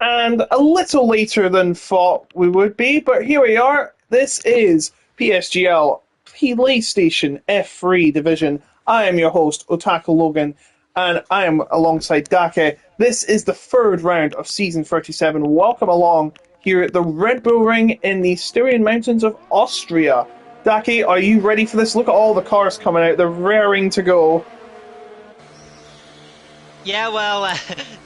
and a little later than thought we would be, but here we are. This is PSGL PlayStation F3 Division. I am your host, Otaku Logan, and I am alongside Dake. This is the third round of Season 37. Welcome along here at the Red Bull Ring in the Styrian Mountains of Austria. Dake, are you ready for this? Look at all the cars coming out. They're raring to go. Yeah, well,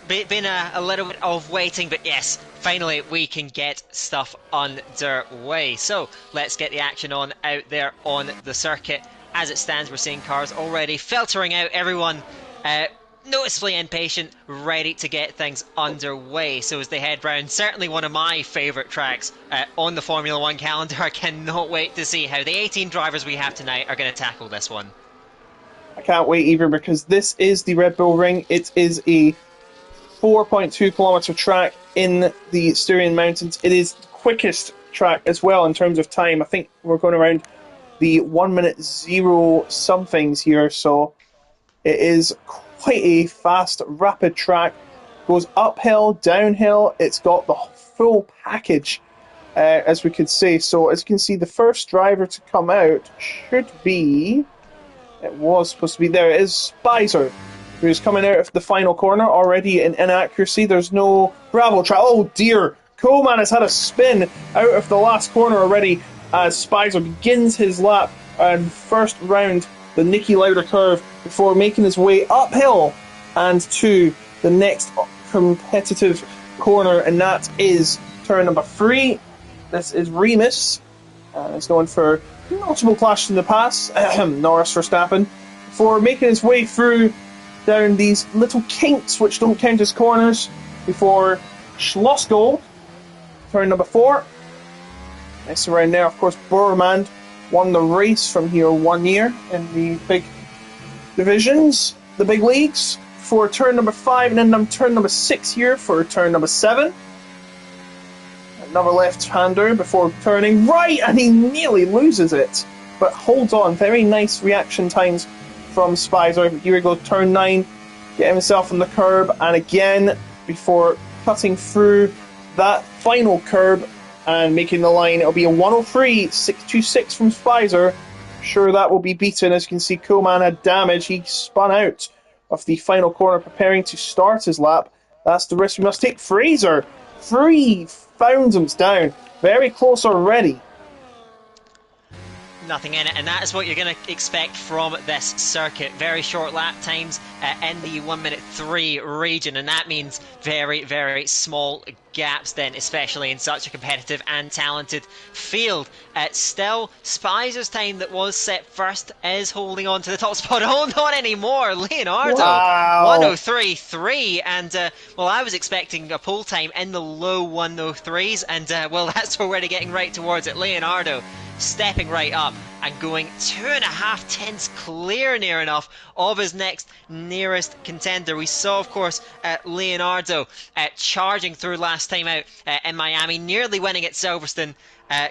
been a little bit of waiting, but yes, finally we can get stuff underway. So let's get the action on out there on the circuit. As it stands, we're seeing cars already filtering out. Everyone noticeably impatient, ready to get things underway. So as they head round, certainly one of my favourite tracks on the Formula One calendar. I cannot wait to see how the 18 drivers we have tonight are going to tackle this one. I can't wait either because this is the Red Bull Ring. It is a 4.2 kilometer track in the Styrian Mountains. It is the quickest track as well in terms of time. I think we're going around the 1 minute 0 somethings here, so it is quite a fast, rapid track. Goes uphill, downhill. It's got the full package, as we could say. So as you can see, the first driver to come out should be... It was supposed to be there. It is Spicer, who's coming out of the final corner already in inaccuracy. There's no gravel track. Oh dear! Coleman has had a spin out of the last corner already as Spicer begins his lap and first round the Niki Lauda curve before making his way uphill and to the next competitive corner, and that is turn number 3. This is Remus. He's going for notable clash in the pass, Norris Verstappen, for making his way through down these little kinks which don't count as corners before Schlossgold, turn number 4. Nice around there, of course. Bormann won the race from here 1 year in the big divisions, the big leagues, for turn number 5, and then turn number 6 here for turn number 7. Another left-hander before turning right, and he nearly loses it, but holds on. Very nice reaction times from Spicer. Here we go, turn 9, getting himself on the curb, and again before cutting through that final curb and making the line. It'll be a 103.626 from Spicer. Sure, that will be beaten. As you can see, Coleman had damage. He spun out of the final corner, preparing to start his lap. That's the risk we must take. Fraser, 3 thousandths down, very close already. Nothing in it, and that is what you're going to expect from this circuit. Very short lap times in the 1 minute 3 region, and that means very, very small gaps then, especially in such a competitive and talented field. Still, Spicer's time that was set first is holding on to the top spot. Oh, not anymore. Leonardo, wow. 103.3, and well, I was expecting a pole time in the low 103s, and well, that's where we're getting right towards it. Leonardo stepping right up and going 2.5 tenths clear, near enough, of his next nearest contender. We saw, of course, Leonardo charging through last time out in Miami, nearly winning at Silverstone.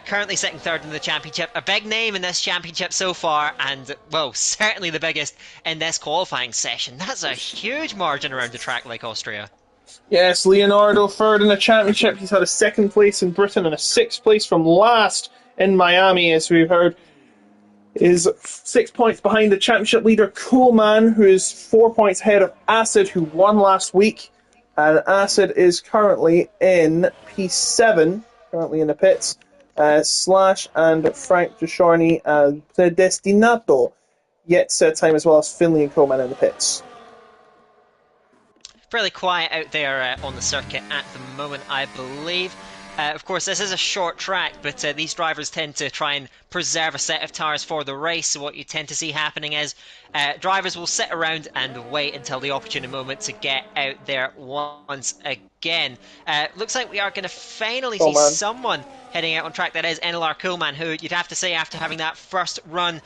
Currently sitting third in the championship. A big name in this championship so far, and, well, certainly the biggest in this qualifying session. That's a huge margin around a track like Austria. Yes, Leonardo third in the championship. He's had a 2nd place in Britain and a 6th place from last in Miami, as we've heard. Is 6 points behind the championship leader Coleman, who is 4 points ahead of Acid, who won last week. And Acid is currently in P7, currently in the pits. Slash and Frank Ducharny and Predestinato yet set time, as well as Finley and Coleman in the pits. Fairly quiet out there on the circuit at the moment, I believe. Of course, this is a short track, but these drivers tend to try and preserve a set of tyres for the race. So what you tend to see happening is drivers will sit around and wait until the opportune moment to get out there once again. Looks like we are going to finally see someone heading out on track. That is NLR Coleman, who you'd have to say, after having that first run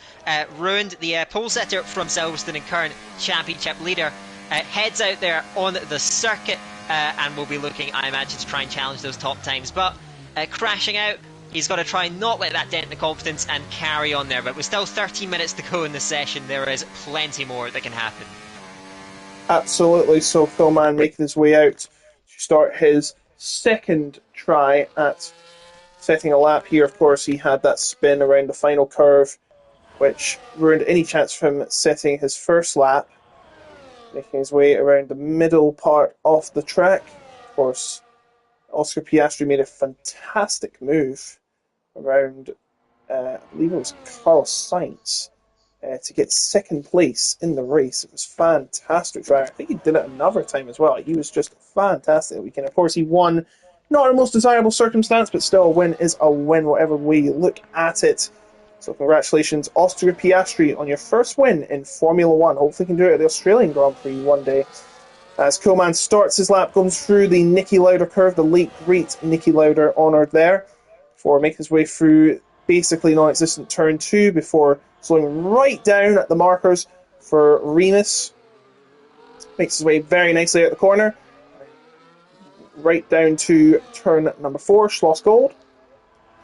ruined, the pole setter from Silverstone and current championship leader, heads out there on the circuit. And we'll be looking, I imagine, to try and challenge those top times. But crashing out, he's got to try and not let that dent in the confidence and carry on there. But with still 13 minutes to go in the session, there is plenty more that can happen. Absolutely. So Coleman making his way out to start his second try at setting a lap here. Of course, he had that spin around the final curve, which ruined any chance for him setting his first lap, making his way around the middle part of the track. Of course, Oscar Piastri made a fantastic move around, I believe it was Carlos Sainz, to get second place in the race. It was fantastic drive. I think he did it another time as well. He was just fantastic that weekend. Of course, he won, not the most desirable circumstance, but still a win is a win, whatever way you look at it. So congratulations, Austria Piastri, on your first win in Formula 1. Hopefully you can do it at the Australian Grand Prix one day. As Coleman starts his lap, goes through the Niki Lauda curve, the late great Niki Lauda honoured there, before making his way through basically non-existent turn 2, before slowing right down at the markers for Remus. Makes his way very nicely out the corner, right down to turn number 4, Schloss Gold,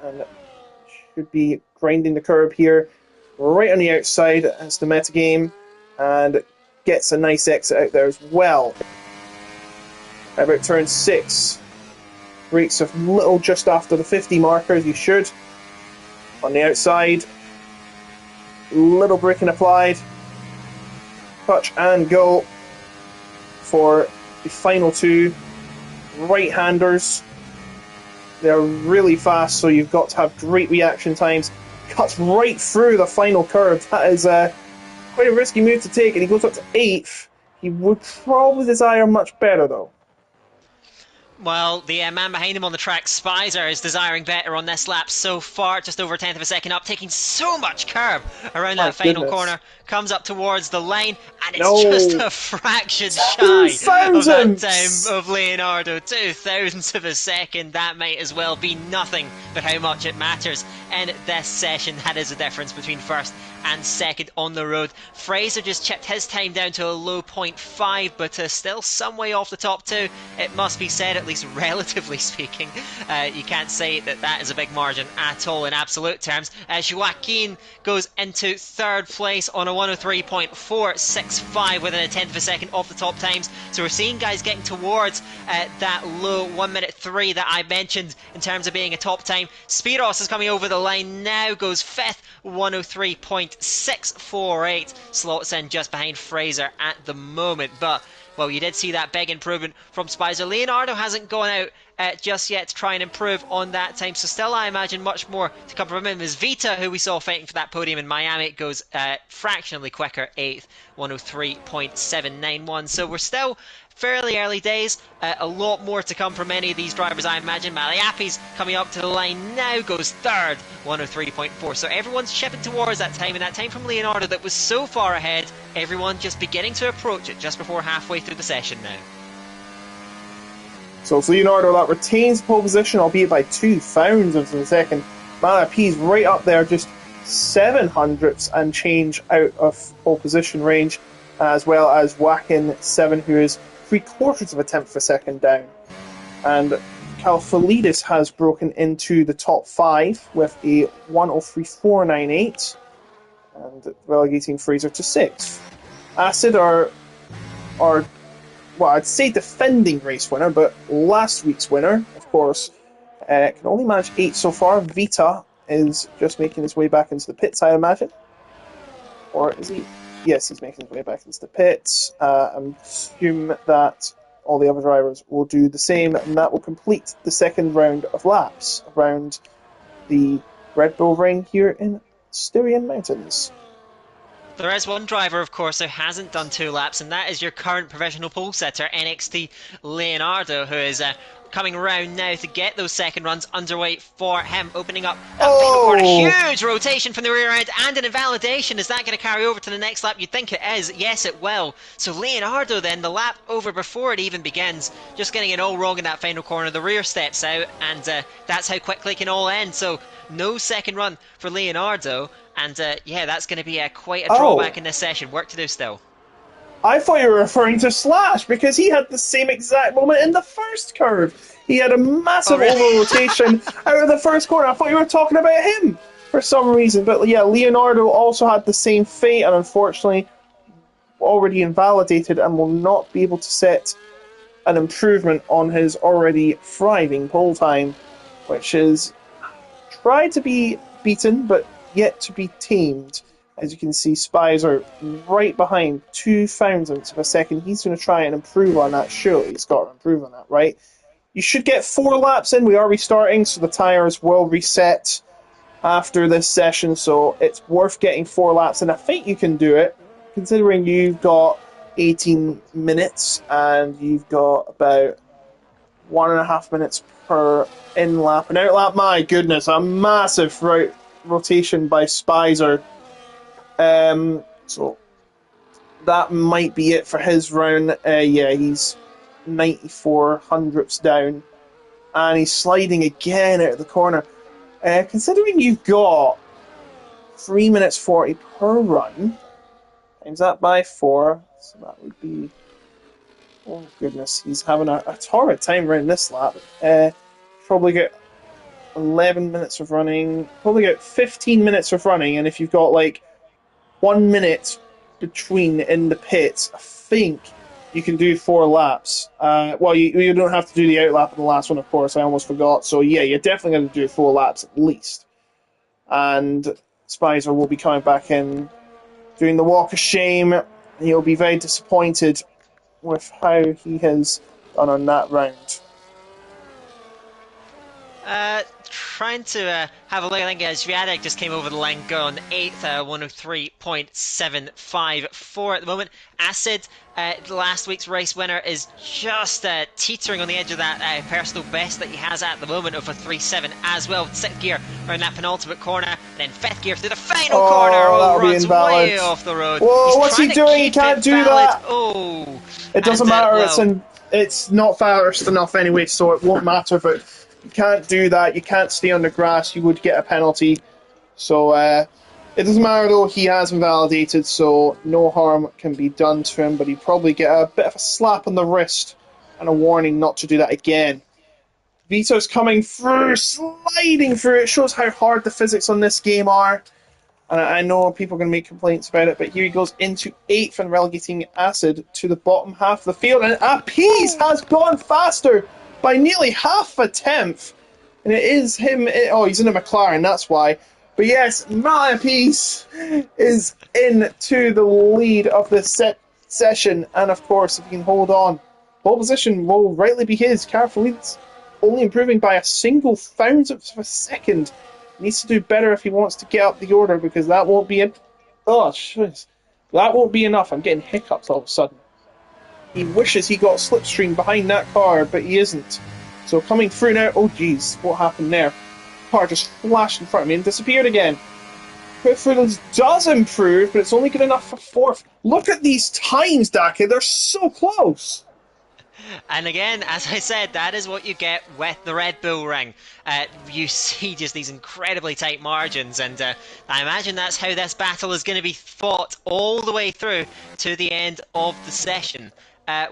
and should be grinding the curb here right on the outside as the metagame, and gets a nice exit out there as well. About turn 6, brakes a little just after the 50 markers, you should. On the outside, little braking applied, touch and go for the final 2 right-handers. They're really fast, so you've got to have great reaction times. Cuts right through the final curve. That is quite a risky move to take, and he goes up to 8th. He would probably desire much better, though. Well, the man behind him on the track, Spicer, is desiring better on this lap so far. Just over a tenth of a second up, taking so much curb around that final corner. Comes up towards the line, and it's just a fraction shy of that time of Leonardo. 2 thousandths of a second. That might as well be nothing, but how much it matters in this session. That is the difference between first and second on the road. Fraser just chipped his time down to a low 0.5, but still some way off the top 2. It must be said, at least relatively speaking. You can't say that that is a big margin at all in absolute terms. Joaquin goes into third place on a 103.465 within a tenth of a second off the top times. So we're seeing guys getting towards that low 1 minute 3 that I mentioned in terms of being a top time. Spiros is coming over the line now, goes 5th, 103.648, slots in just behind Fraser at the moment. But well, you did see that big improvement from Spicer. Leonardo hasn't gone out just yet to try and improve on that time, so still I imagine much more to come from him. As Vita, who we saw fighting for that podium in Miami, goes fractionally quicker, 8th, 103.791. So we're still fairly early days, a lot more to come from many of these drivers, I imagine. Maliapi's coming up to the line now, goes 3rd, 103.4. So everyone's chipping towards that time, and that time from Leonardo that was so far ahead, everyone just beginning to approach it just before halfway through the session now. So it's Leonardo that retains pole position, albeit by 2 thousandths of a second. Maliapi's right up there, just 700ths and change out of pole position range, as well as Wacken 7, who is 3/4 of a tenth of a second down. And Kalfalidis has broken into the top 5 with a 103.498 and relegating Fraser to 6th. Acid are well, I'd say defending race winner, but last week's winner, of course, can only manage 8 so far. Vita is just making his way back into the pits, I imagine. Or is he? Yes, he's making his way back into the pits. I assume that all the other drivers will do the same, and that will complete the second round of laps around the Red Bull Ring here in Styrian Mountains. There is one driver, of course, who hasn't done 2 laps, and that is your current professional pole setter, NXT Leonardo, who is coming around now to get those second runs underway for him, opening up that final corner. Huge rotation from the rear end and an invalidation. Is that going to carry over to the next lap? You'd think it is. Yes, it will. So Leonardo then, the lap over before it even begins, just getting it all wrong in that final corner. The rear steps out, and that's how quickly it can all end. So no second run for Leonardo, and yeah, that's going to be quite a drawback in this session. Work to do still. I thought you were referring to Slash, because he had the same exact moment in the first curve. He had a massive over-rotation out of the first corner. I thought you were talking about him for some reason. But yeah, Leonardo also had the same fate, and unfortunately already invalidated and will not be able to set an improvement on his already thriving pole time, which is tried to be beaten but yet to be tamed. As you can see, Spies are right behind 0.02 of a second. He's going to try and improve on that. Surely he's got to improve on that, right? You should get 4 laps in. We are restarting, so the tyres will reset after this session, so it's worth getting 4 laps, and I think you can do it, considering you've got 18 minutes and you've got about 1.5 minutes per in lap and out lap. My goodness, a massive rotation by Spicer. So that might be it for his round. Yeah, he's 94 hundredths down, and he's sliding again out of the corner. Considering you've got 3 minutes 40 per run, times that by 4, so that would be. Oh goodness, he's having a torrid time around this lap. Probably get 11 minutes of running, probably get 15 minutes of running, and if you've got like 1 minute between in the pits, I think you can do 4 laps. Well, you don't have to do the out lap in the last one, of course, I almost forgot. So yeah, you're definitely going to do 4 laps at least. And Spicer will be coming back in, doing the walk of shame. He'll be very disappointed with how he has done on that round. Trying to have a look. I think Sviatek just came over the line, going 8th, 103.754 at the moment. Acid, last week's race winner, is just teetering on the edge of that personal best that he has at the moment of a 3.7 as well. 6th gear around that penultimate corner, then 5th gear through the final corner. Oh, runs way off the road. Whoa, what's he doing? He can't do that. Oh, it doesn't matter. It's not fast enough anyway, so it won't matter if it. You can't do that. You can't stay on the grass. You would get a penalty. So it doesn't matter though. He has invalidated, so no harm can be done to him. But he'd probably get a bit of a slap on the wrist and a warning not to do that again. Vito's coming through, sliding through. It shows how hard the physics on this game are. And I know people are going to make complaints about it, but here he goes into 8th and relegating Acid to the bottom half of the field. And Appease has gone faster by nearly half a tenth. And it is him. Oh, he's in a McLaren, that's why. But yes, Appease is into the lead of this session. And of course, if he can hold on, pole position will rightly be his. Carefully's only improving by a single thousandth of a second. Needs to do better if he wants to get up the order, because that won't be that won't be enough. I'm getting hiccups all of a sudden. He wishes he got slipstream behind that car, but he isn't. So coming through now. Oh jeez, what happened there? Car just flashed in front of me and disappeared again. Quickford does improve, but it's only good enough for 4th. Look at these times, Dake. They're so close. And again, as I said, that is what you get with the Red Bull Ring. You see just these incredibly tight margins, and I imagine that's how this battle is going to be fought all the way through to the end of the session.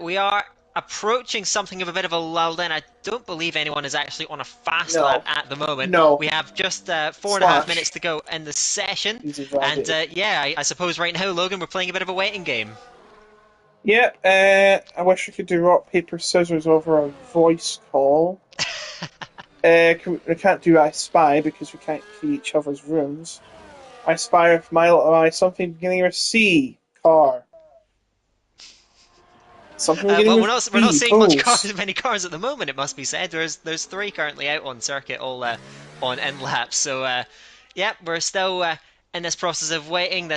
We are approaching something of a bit of a lull then. I don't believe anyone is actually on a fast lap at the moment. No. We have just 4.5 minutes to go in the session. And yeah, I suppose right now, Logan, we're playing a bit of a waiting game. Yeah, I wish we could do rock, paper, scissors over a voice call. We can't do I Spy because we can't see each other's rooms. I Spy with my little eye, something beginning with C. Car. Something beginning with we're not seeing many cars at the moment, it must be said. There's 3 currently out on circuit, all on end laps. So, yeah, we're still in this process of waiting.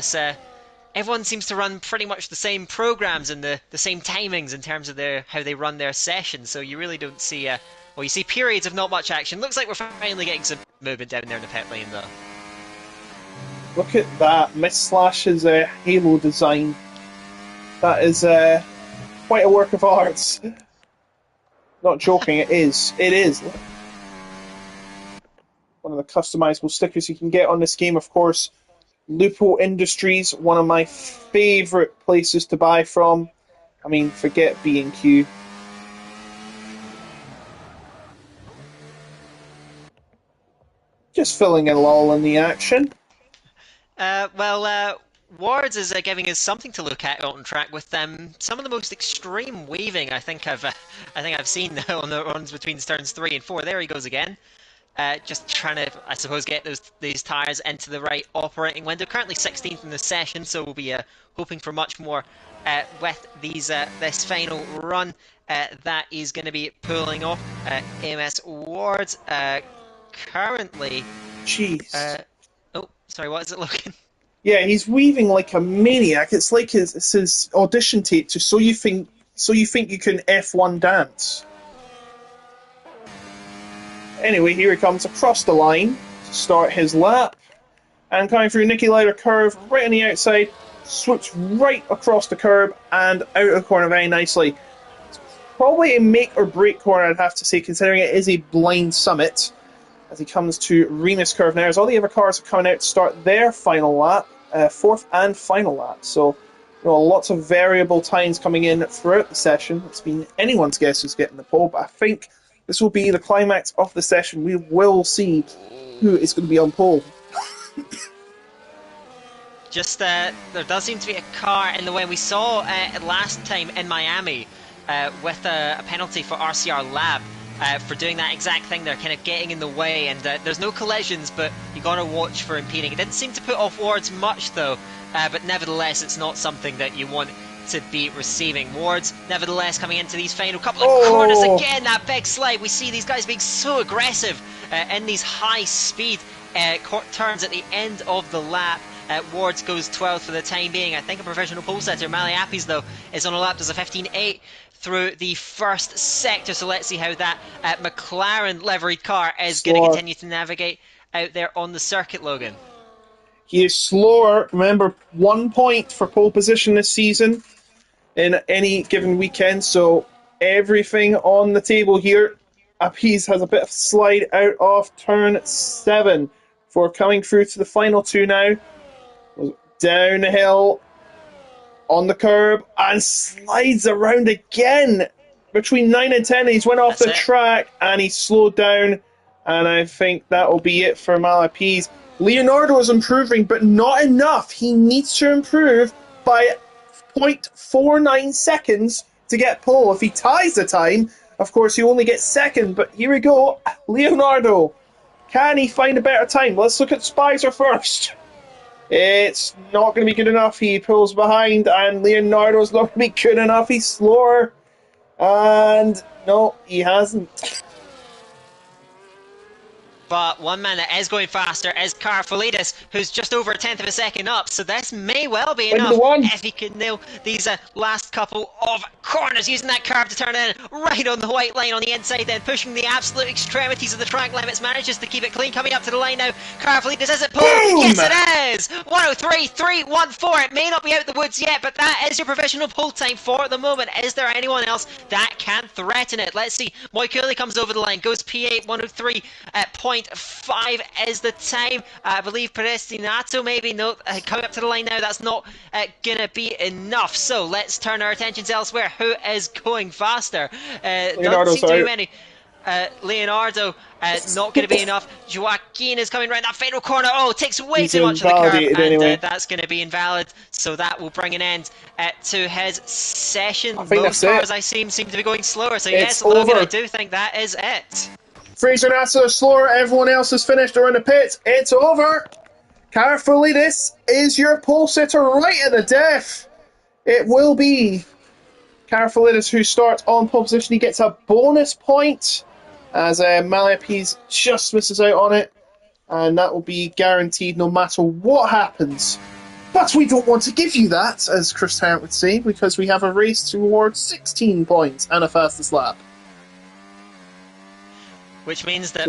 Everyone seems to run pretty much the same programs and the same timings in terms of how they run their sessions. So you really don't see you see periods of not much action. Looks like we're finally getting some movement down there in the pit lane, though. Look at that, Miss Slash's Halo design. That is quite a work of art. Not joking, it is. It is. One of the customizable stickers you can get on this game, of course. Lupo Industries, one of my favourite places to buy from. I mean, forget B&Q. Just filling a lull in the action. Wards is giving us something to look at on track with some of the most extreme weaving I think I've seen on the runs between turns 3 and 4. There he goes again. Just trying to, I suppose, get these tyres into the right operating window. Currently 16th in the session, so we'll be hoping for much more with this final run that is going to be pulling off. MS Wards currently. Jeez. Oh, sorry, what is it looking? Yeah, he's weaving like a maniac. It's like his audition tape to so you think you can F1 dance. Anyway, here he comes across the line to start his lap. And coming through Nicky Lauda curve right on the outside, swoops right across the curb and out of the corner very nicely. It's probably a make or break corner, I'd have to say, considering it is a blind summit. As he comes to Remus curve now, as all the other cars are coming out to start their final lap, fourth and final lap. So, lots of variable times coming in throughout the session. It's been anyone's guess who's getting the pole, but I think this will be the climax of the session. We will see who is going to be on pole. Just there does seem to be a car in the way. We saw last time in Miami with a penalty for RCR Lab. For doing that exact thing, they're kind of getting in the way, and there's no collisions, but you got to watch for impeding. It didn't seem to put off Wards much though, but nevertheless, it's not something that you want to be receiving. Wards, nevertheless, coming into these final couple of corners again. That big slide. We see these guys being so aggressive in these high-speed turns at the end of the lap. Wards goes 12th for the time being. I think a provisional pole setter, Maliapis, though, is on a lap, does a 15.8 through the first sector. So let's see how that McLaren liveried car is going to continue to navigate out there on the circuit, Logan. He is slower. Remember, 1 point for pole position this season in any given weekend. So everything on the table here. Appice has a bit of slide out of turn 7 for coming through to the final two now. Down the hill, on the curb, and slides around again between 9 and 10. He's went off the track and he slowed down, and I think that will be it for Malapise. Leonardo is improving, but not enough. He needs to improve by 0.49 seconds to get pole. If he ties the time, of course, he only gets second, but here we go. Leonardo, can he find a better time? Let's look at Spicer first. It's not going to be good enough. He pulls behind, and Leonardo's not going to be good enough. He's slower. And no, he hasn't. But one man that is going faster is Carfolidis, who's just over a tenth of a second up. So this may well be enough if he can nail these last couple of corners, using that curve to turn in right on the white line on the inside, then pushing the absolute extremities of the track limits, manages to keep it clean. Coming up to the line now, Carfolidis is at pole. Yes, it is! 103.314. It may not be out the woods yet, but that is your provisional pole time for the moment. Is there anyone else that can threaten it? Let's see. Moikuli comes over the line, goes P8 103 at point 5 is the time. I believe Prestinato maybe. No, coming up to the line now, that's not gonna be enough. So let's turn our attentions elsewhere. Who is going faster? Don't see too many. Leonardo, not going to be enough. Joaquin is coming around that final corner. Oh, takes way too much of the curve, and that's going to be invalid. So that will bring an end to his session. Most cars I seem to be going slower. So yes, Logan, I do think that is it. Fraser Nasser is slower. Everyone else has finished around the pits. It's over. Carefully, this is your pole sitter right at the death. It will be Carfolidis who starts on pole position. He gets a bonus point as Malapis just misses out on it, and that will be guaranteed no matter what happens. But we don't want to give you that, as Chris Tarrant would say, because we have a race towards 16 points and a fastest lap. Which means that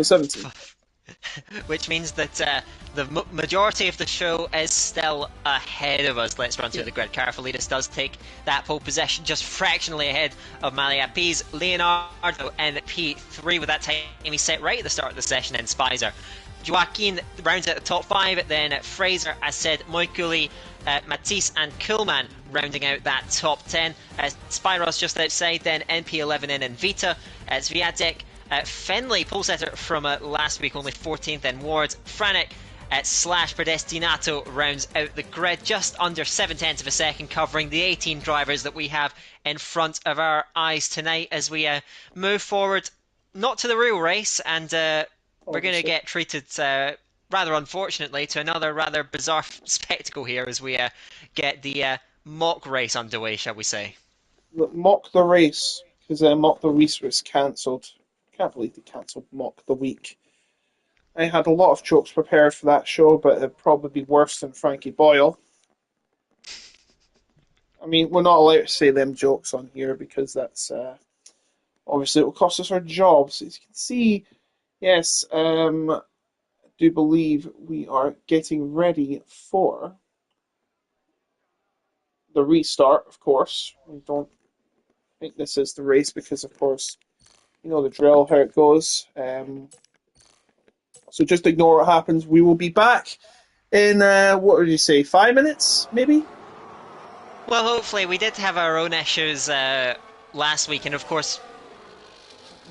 the majority of the show is still ahead of us. Let's run through the grid. Carfolidis does take that pole position just fractionally ahead of Maliapis. Leonardo in P3 with that time he set right at the start of the session in Spicer. Joaquin rounds out the top 5, then Fraser, as said, Moikuli, Matisse and Kuhlmann rounding out that top 10. Spyros just outside, then NP11 in Vita, Sviatek, Fenley, pole setter from last week, only 14th, then Ward, Franek, slash Predestinato rounds out the grid, just under 7/10 of a second, covering the 18 drivers that we have in front of our eyes tonight as we move forward, not to the real race, and we're going to get treated, rather unfortunately, to another rather bizarre spectacle here as we get the mock race underway, shall we say. Mock the race, because Mock the Race was cancelled. Can't believe they cancelled Mock the Week. I had a lot of jokes prepared for that show, but it'd probably be worse than Frankie Boyle. I mean, we're not allowed to say them jokes on here because that's obviously it will cost us our jobs. As you can see, yes, I do believe we are getting ready for the restart, of course. We don't think this is the race because, of course, you know the drill, how it goes. So just ignore what happens. We will be back in, what would you say, 5 minutes, maybe? Well, hopefully. We did have our own issues last week, and of course,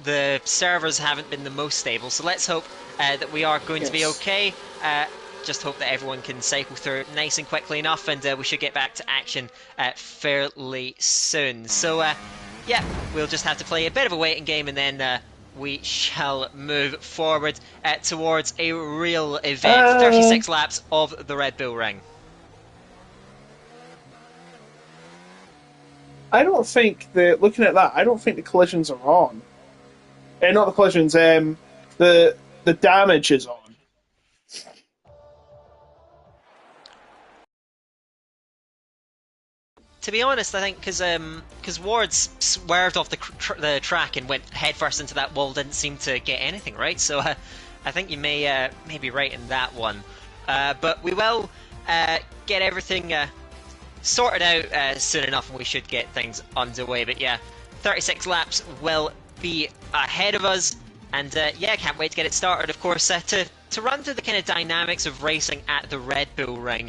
the servers haven't been the most stable, so let's hope that we are going to be okay. Just hope that everyone can cycle through nice and quickly enough, and we should get back to action fairly soon. So, yeah, we'll just have to play a bit of a waiting game, and then we shall move forward towards a real event. 36 laps of the Red Bull Ring. I don't think looking at that, I don't think the collisions are on. Not the collisions, the damage is on. To be honest, I think because Ward's swerved off the track and went headfirst into that wall, didn't seem to get anything right. So I think you may be right in that one. But we will get everything sorted out soon enough, and we should get things underway. But yeah, 36 laps will be ahead of us, and yeah, can't wait to get it started. Of course, to run through the kind of dynamics of racing at the Red Bull Ring,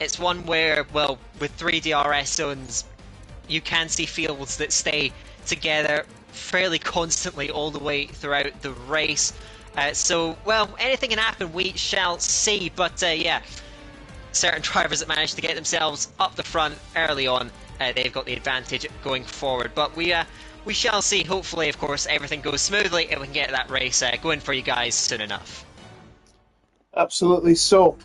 it's one where, well, with 3 DRS zones, you can see fields that stay together fairly constantly all the way throughout the race. So, well, anything can happen, we shall see. But yeah, certain drivers that manage to get themselves up the front early on, they've got the advantage going forward. But we shall see. Hopefully, of course, everything goes smoothly and we can get that race going for you guys soon enough. Absolutely so.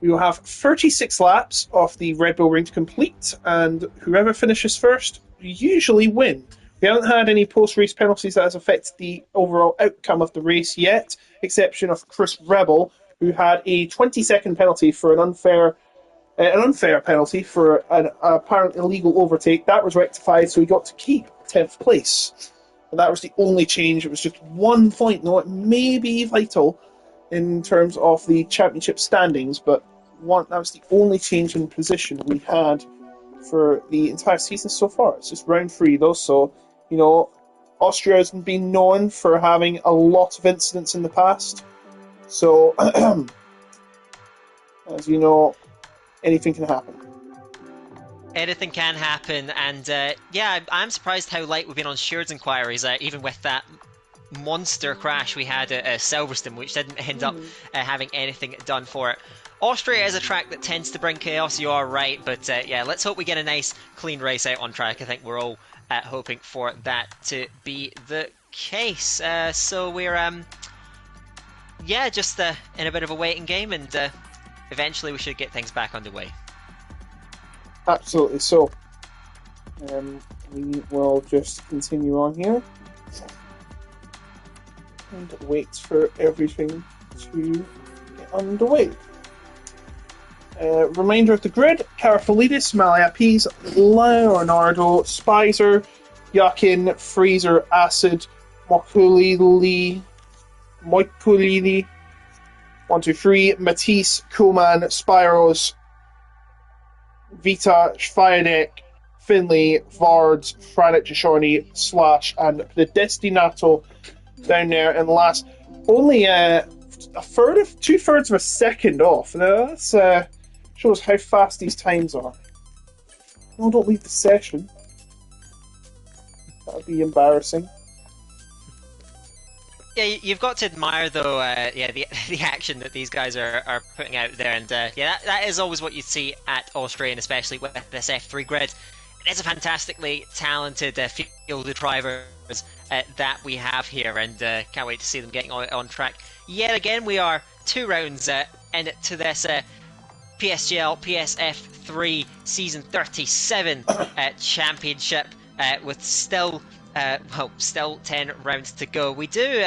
We will have 36 laps of the Red Bull Ring to complete, and whoever finishes first usually win. We haven't had any post-race penalties that has affected the overall outcome of the race yet, exception of Chris Rebel, who had a 20-second penalty for an unfair penalty for an apparent illegal overtake. That was rectified, so he got to keep 10th place. And that was the only change. It was just 1 point. Now, it may be vital in terms of the championship standings, but that was the only change in position we had for the entire season so far. It's just round 3 though, so you know, Austria has been known for having a lot of incidents in the past, so as you know, anything can happen. Anything can happen, and yeah, I'm surprised how light we've been on Sheard's inquiries, even with that monster crash we had at Silverstone, which didn't end up having anything done for it. Austria is a track that tends to bring chaos, you are right, but yeah, let's hope we get a nice clean race out on track. I think we're all hoping for that to be the case. So we're yeah, just in a bit of a waiting game, and eventually we should get things back underway. Absolutely so. We will just continue on here and wait for everything to get underway. Reminder of the grid: Karafalidis, Maliapis, Leonardo, Spicer, Yakin, Fraser, Acid, Mokulili, 1, 2, 3, Matisse, Kuhlmann, Spyros, Vita, Schweideck, Finley, Vards, Franek, Jashorny, Slash, and the Destinato down there in last. Only 2/3 of a second off. Now that's shows how fast these times are. No, don't leave the session. That would be embarrassing. Yeah, you've got to admire though, yeah, the action that these guys are putting out there, and yeah, that is always what you see at Austria, and especially with this F3 grid. It is a fantastically talented field of drivers that we have here, and can't wait to see them getting on track. Yet again, we are 2 rounds into this PSGL PSF3 Season 37 Championship with still still 10 rounds to go. We do,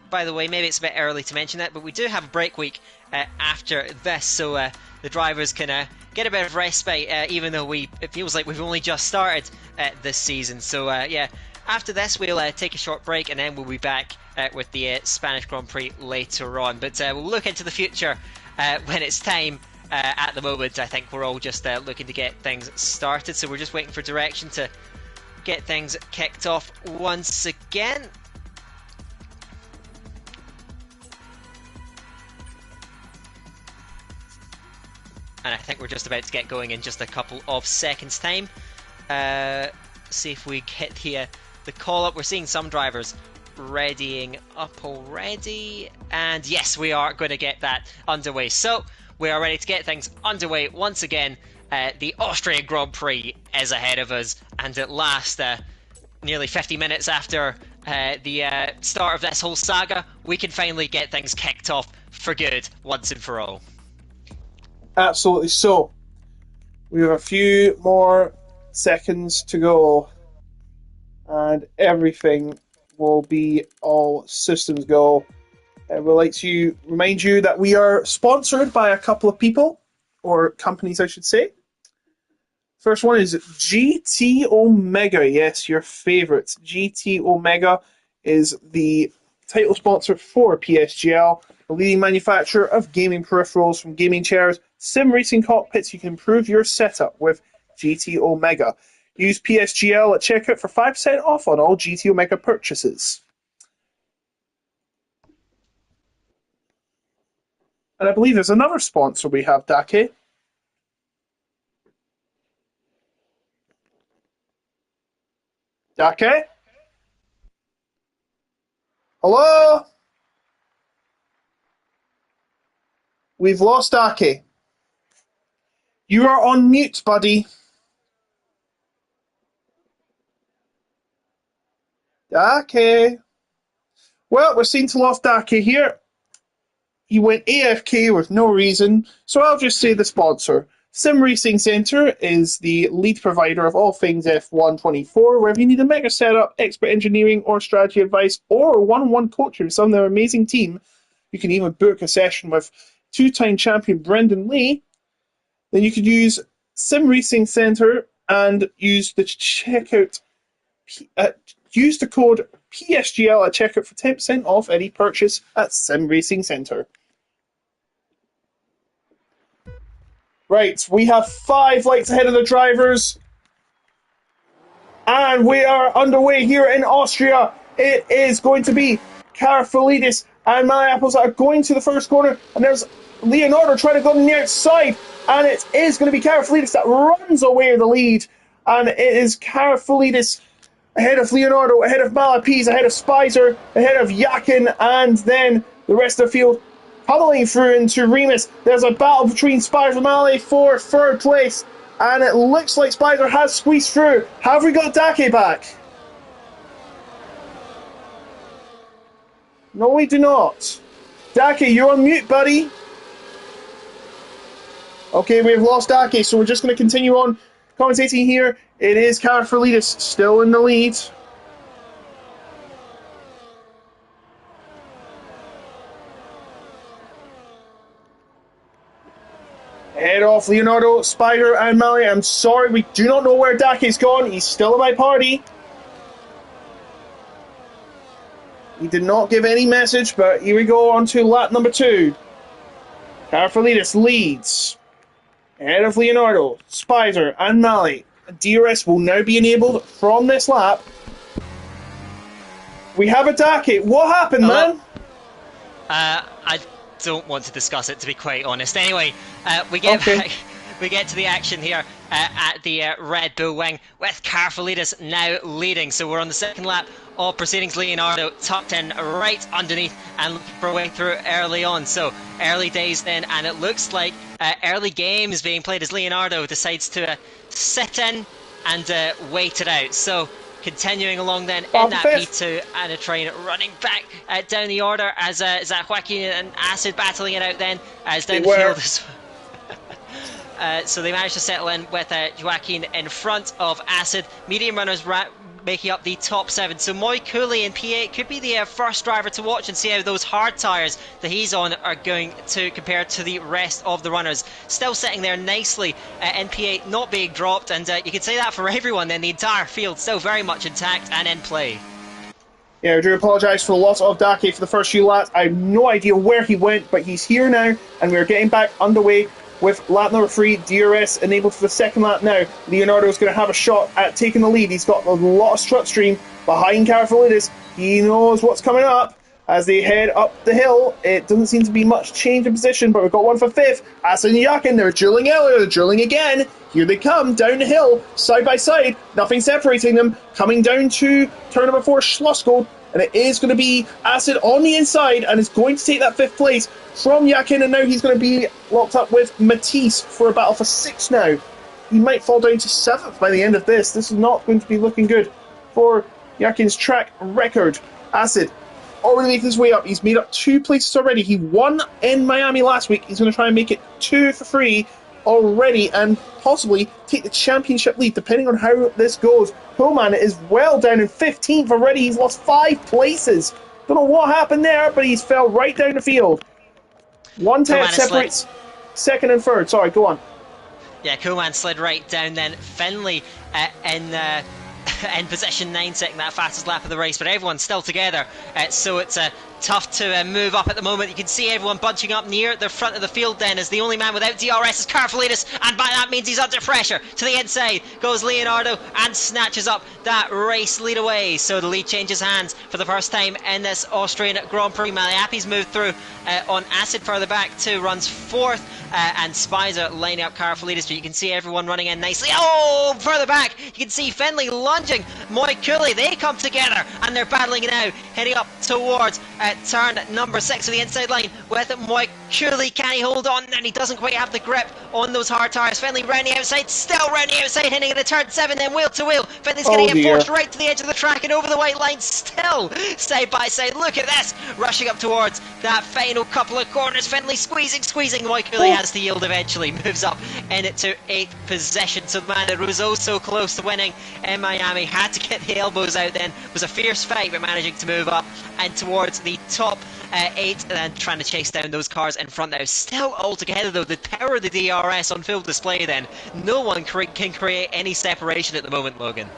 by the way, maybe it's a bit early to mention that, but we do have a break week after this, so the drivers can get a bit of respite, even though it feels like we've only just started this season. So yeah, after this we'll take a short break, and then we'll be back with the Spanish Grand Prix later on. But we'll look into the future when it's time. At the moment, I think we're all just looking to get things started, so we're just waiting for direction to get things kicked off once again. And I think we're just about to get going in just a couple of seconds' time. See if we get the call up. We're seeing some drivers readying up already, and yes, we are going to get that underway. So we are ready to get things underway once again. The Austrian Grand Prix is ahead of us, and at last, nearly 50 minutes after the start of this whole saga, we can finally get things kicked off for good once and for all. Absolutely. So, we have a few more seconds to go, and everything will be all systems go. We'd like to remind you that we are sponsored by a couple of people, or companies I should say. First one is GT Omega. Yes, your favourites. GT Omega is the title sponsor for PSGL, the leading manufacturer of gaming peripherals, from gaming chairs, sim racing cockpits. You can improve your setup with GT Omega. Use PSGL at checkout for 5% off on all GT Omega purchases. And I believe there's another sponsor we have, Dake. Dake? Hello? We've lost Dake. You are on mute, buddy. Dake. Well, we seem to lost Dake here. He went AFK with no reason, so I'll just say the sponsor. Sim Racing Centre is the lead provider of all things F124, where if you need a mega setup, expert engineering, or strategy advice, or one-on-one coaching with some of their amazing team, you can even book a session with two-time champion Brendan Lee. Then you could use Sim Racing Centre and use the checkout. Use the code PSGL at checkout for 10% off any purchase at Sim Racing Centre. Right, we have 5 lights ahead of the drivers. And we are underway here in Austria. It is going to be Karafalidis and Apples that are going to the first corner. And there's Leonardo trying to go on the outside. And it is going to be Karafalidis that runs away with the lead. And it is Karafalidis ahead of Leonardo, ahead of Malapis, ahead of Spicer, ahead of Yakin, and then the rest of the field huddling through into Remus. There's a battle between Spicer and Malay for third place, and it looks like Spicer has squeezed through. Have we got Dake back? No, we do not. Dake, you're on mute, buddy. Okay, we've lost Dake, so we're just going to continue on commentating here. It is Karafalidis still in the lead. Head off Leonardo, Spider, and Mallory. I'm sorry, we do not know where Dake's gone. He's still in my party. He did not give any message, but here we go on to lap number 2. Karafalidis leads. Ahead of Leonardo, Spider, and Mali. DRS will now be enabled from this lap. We have a Dake. What happened, man? I don't want to discuss it, to be quite honest. Anyway, we get we get to the action here at the Red Bull wing with Karfalidis now leading. So we're on the second lap of proceedings. Leonardo tucked in right underneath and looking for a way through early on. So early days then, and it looks like early games being played as Leonardo decides to sit in and wait it out. So continuing along then in that P2, and a train running back down the order as is that Joaquin and Acid battling it out then as down the field as well. So they managed to settle in with Joaquin in front of Acid. Medium runners making up the top 7. So Moy Cooley in P8 could be the first driver to watch and see how those hard tyres that he's on are going to compare to the rest of the runners. Still sitting there nicely in P8, not being dropped, and you can say that for everyone then. The entire field still very much intact and in play. Yeah, I do apologise for the loss of Dake for the first few laps. I have no idea where he went, but he's here now, and we're getting back underway with lap number 3, DRS enabled for the second lap now. Leonardo's going to have a shot at taking the lead. He's got a lot of strut stream behind Karfalidis. He knows what's coming up as they head up the hill. It doesn't seem to be much change in position, but we've got one for 5th. Asin and Yakin, they're drilling earlier, they're drilling again. Here they come, down the hill, side by side. Nothing separating them. Coming down to turn number 4, Schlossgold. And it is going to be Acid on the inside, and is going to take that 5th place from Yakin, and now he's going to be locked up with Matisse for a battle for 6th now. He might fall down to 7th by the end of this. This is not going to be looking good for Yakin's track record. Acid already making his way up. He's made up 2 places already. He won in Miami last week. He's going to try and make it 2 for 3 already, and possibly take the championship lead depending on how this goes. Pullman is well down in 15th already. He's lost 5 places. Don't know what happened there, but he's fell right down the field. 1 tenth separates second and third. Sorry, go on. Yeah, Coolman slid right down then. Finley in position 9, taking that fastest lap of the race, but everyone's still together, so it's tough to move up at the moment. You can see everyone bunching up near the front of the field then, as the only man without DRS is Karfalidis, and by that means he's under pressure. To the inside goes Leonardo and snatches up that race lead away. So the lead changes hands for the first time in this Austrian Grand Prix. Maliapi's moved through on Acid further back too, runs 4th, and Spicer lining up Karfalidis, but you can see everyone running in nicely. Oh, further back you can see Finley lunging Moy Cooley. They come together and they're battling it now, heading up towards turn number 6 of the inside line with Moy Cooley. Can he hold on? And he doesn't quite have the grip on those hard tyres. Finley round the outside, still round the outside, hitting into turn 7, then wheel to wheel. Finley's going to get forced right to the edge of the track and over the white line, still side by side. Look at this, rushing up towards that final couple of corners. Finley squeezing. Moy Cooley has to yield eventually, moves up into 8th position. So the man that was oh so close to winning in Miami had to get the elbows out then. It was a fierce fight, but managing to move up and towards the top 8, and then trying to chase down those cars in front now. Still all together though, the power of the DRS on full display then. No one can create any separation at the moment, Logan.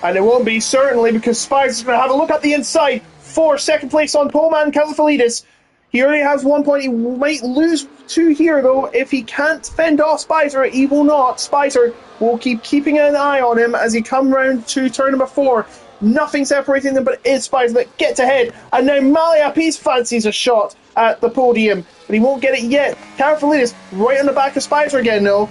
And it won't be, certainly, because Spicer's going to have a look at the inside for second place on Pullman Karfalidis. He already has 1 point. He might lose 2 here, though. If he can't fend off Spicer, he will not. Spicer will keeping an eye on him as he comes round to turn number 4. Nothing separating them, but it is Spicer that gets ahead. And now Maliapis fancies a shot at the podium, but he won't get it yet. Karfalidis right on the back of Spicer again, though.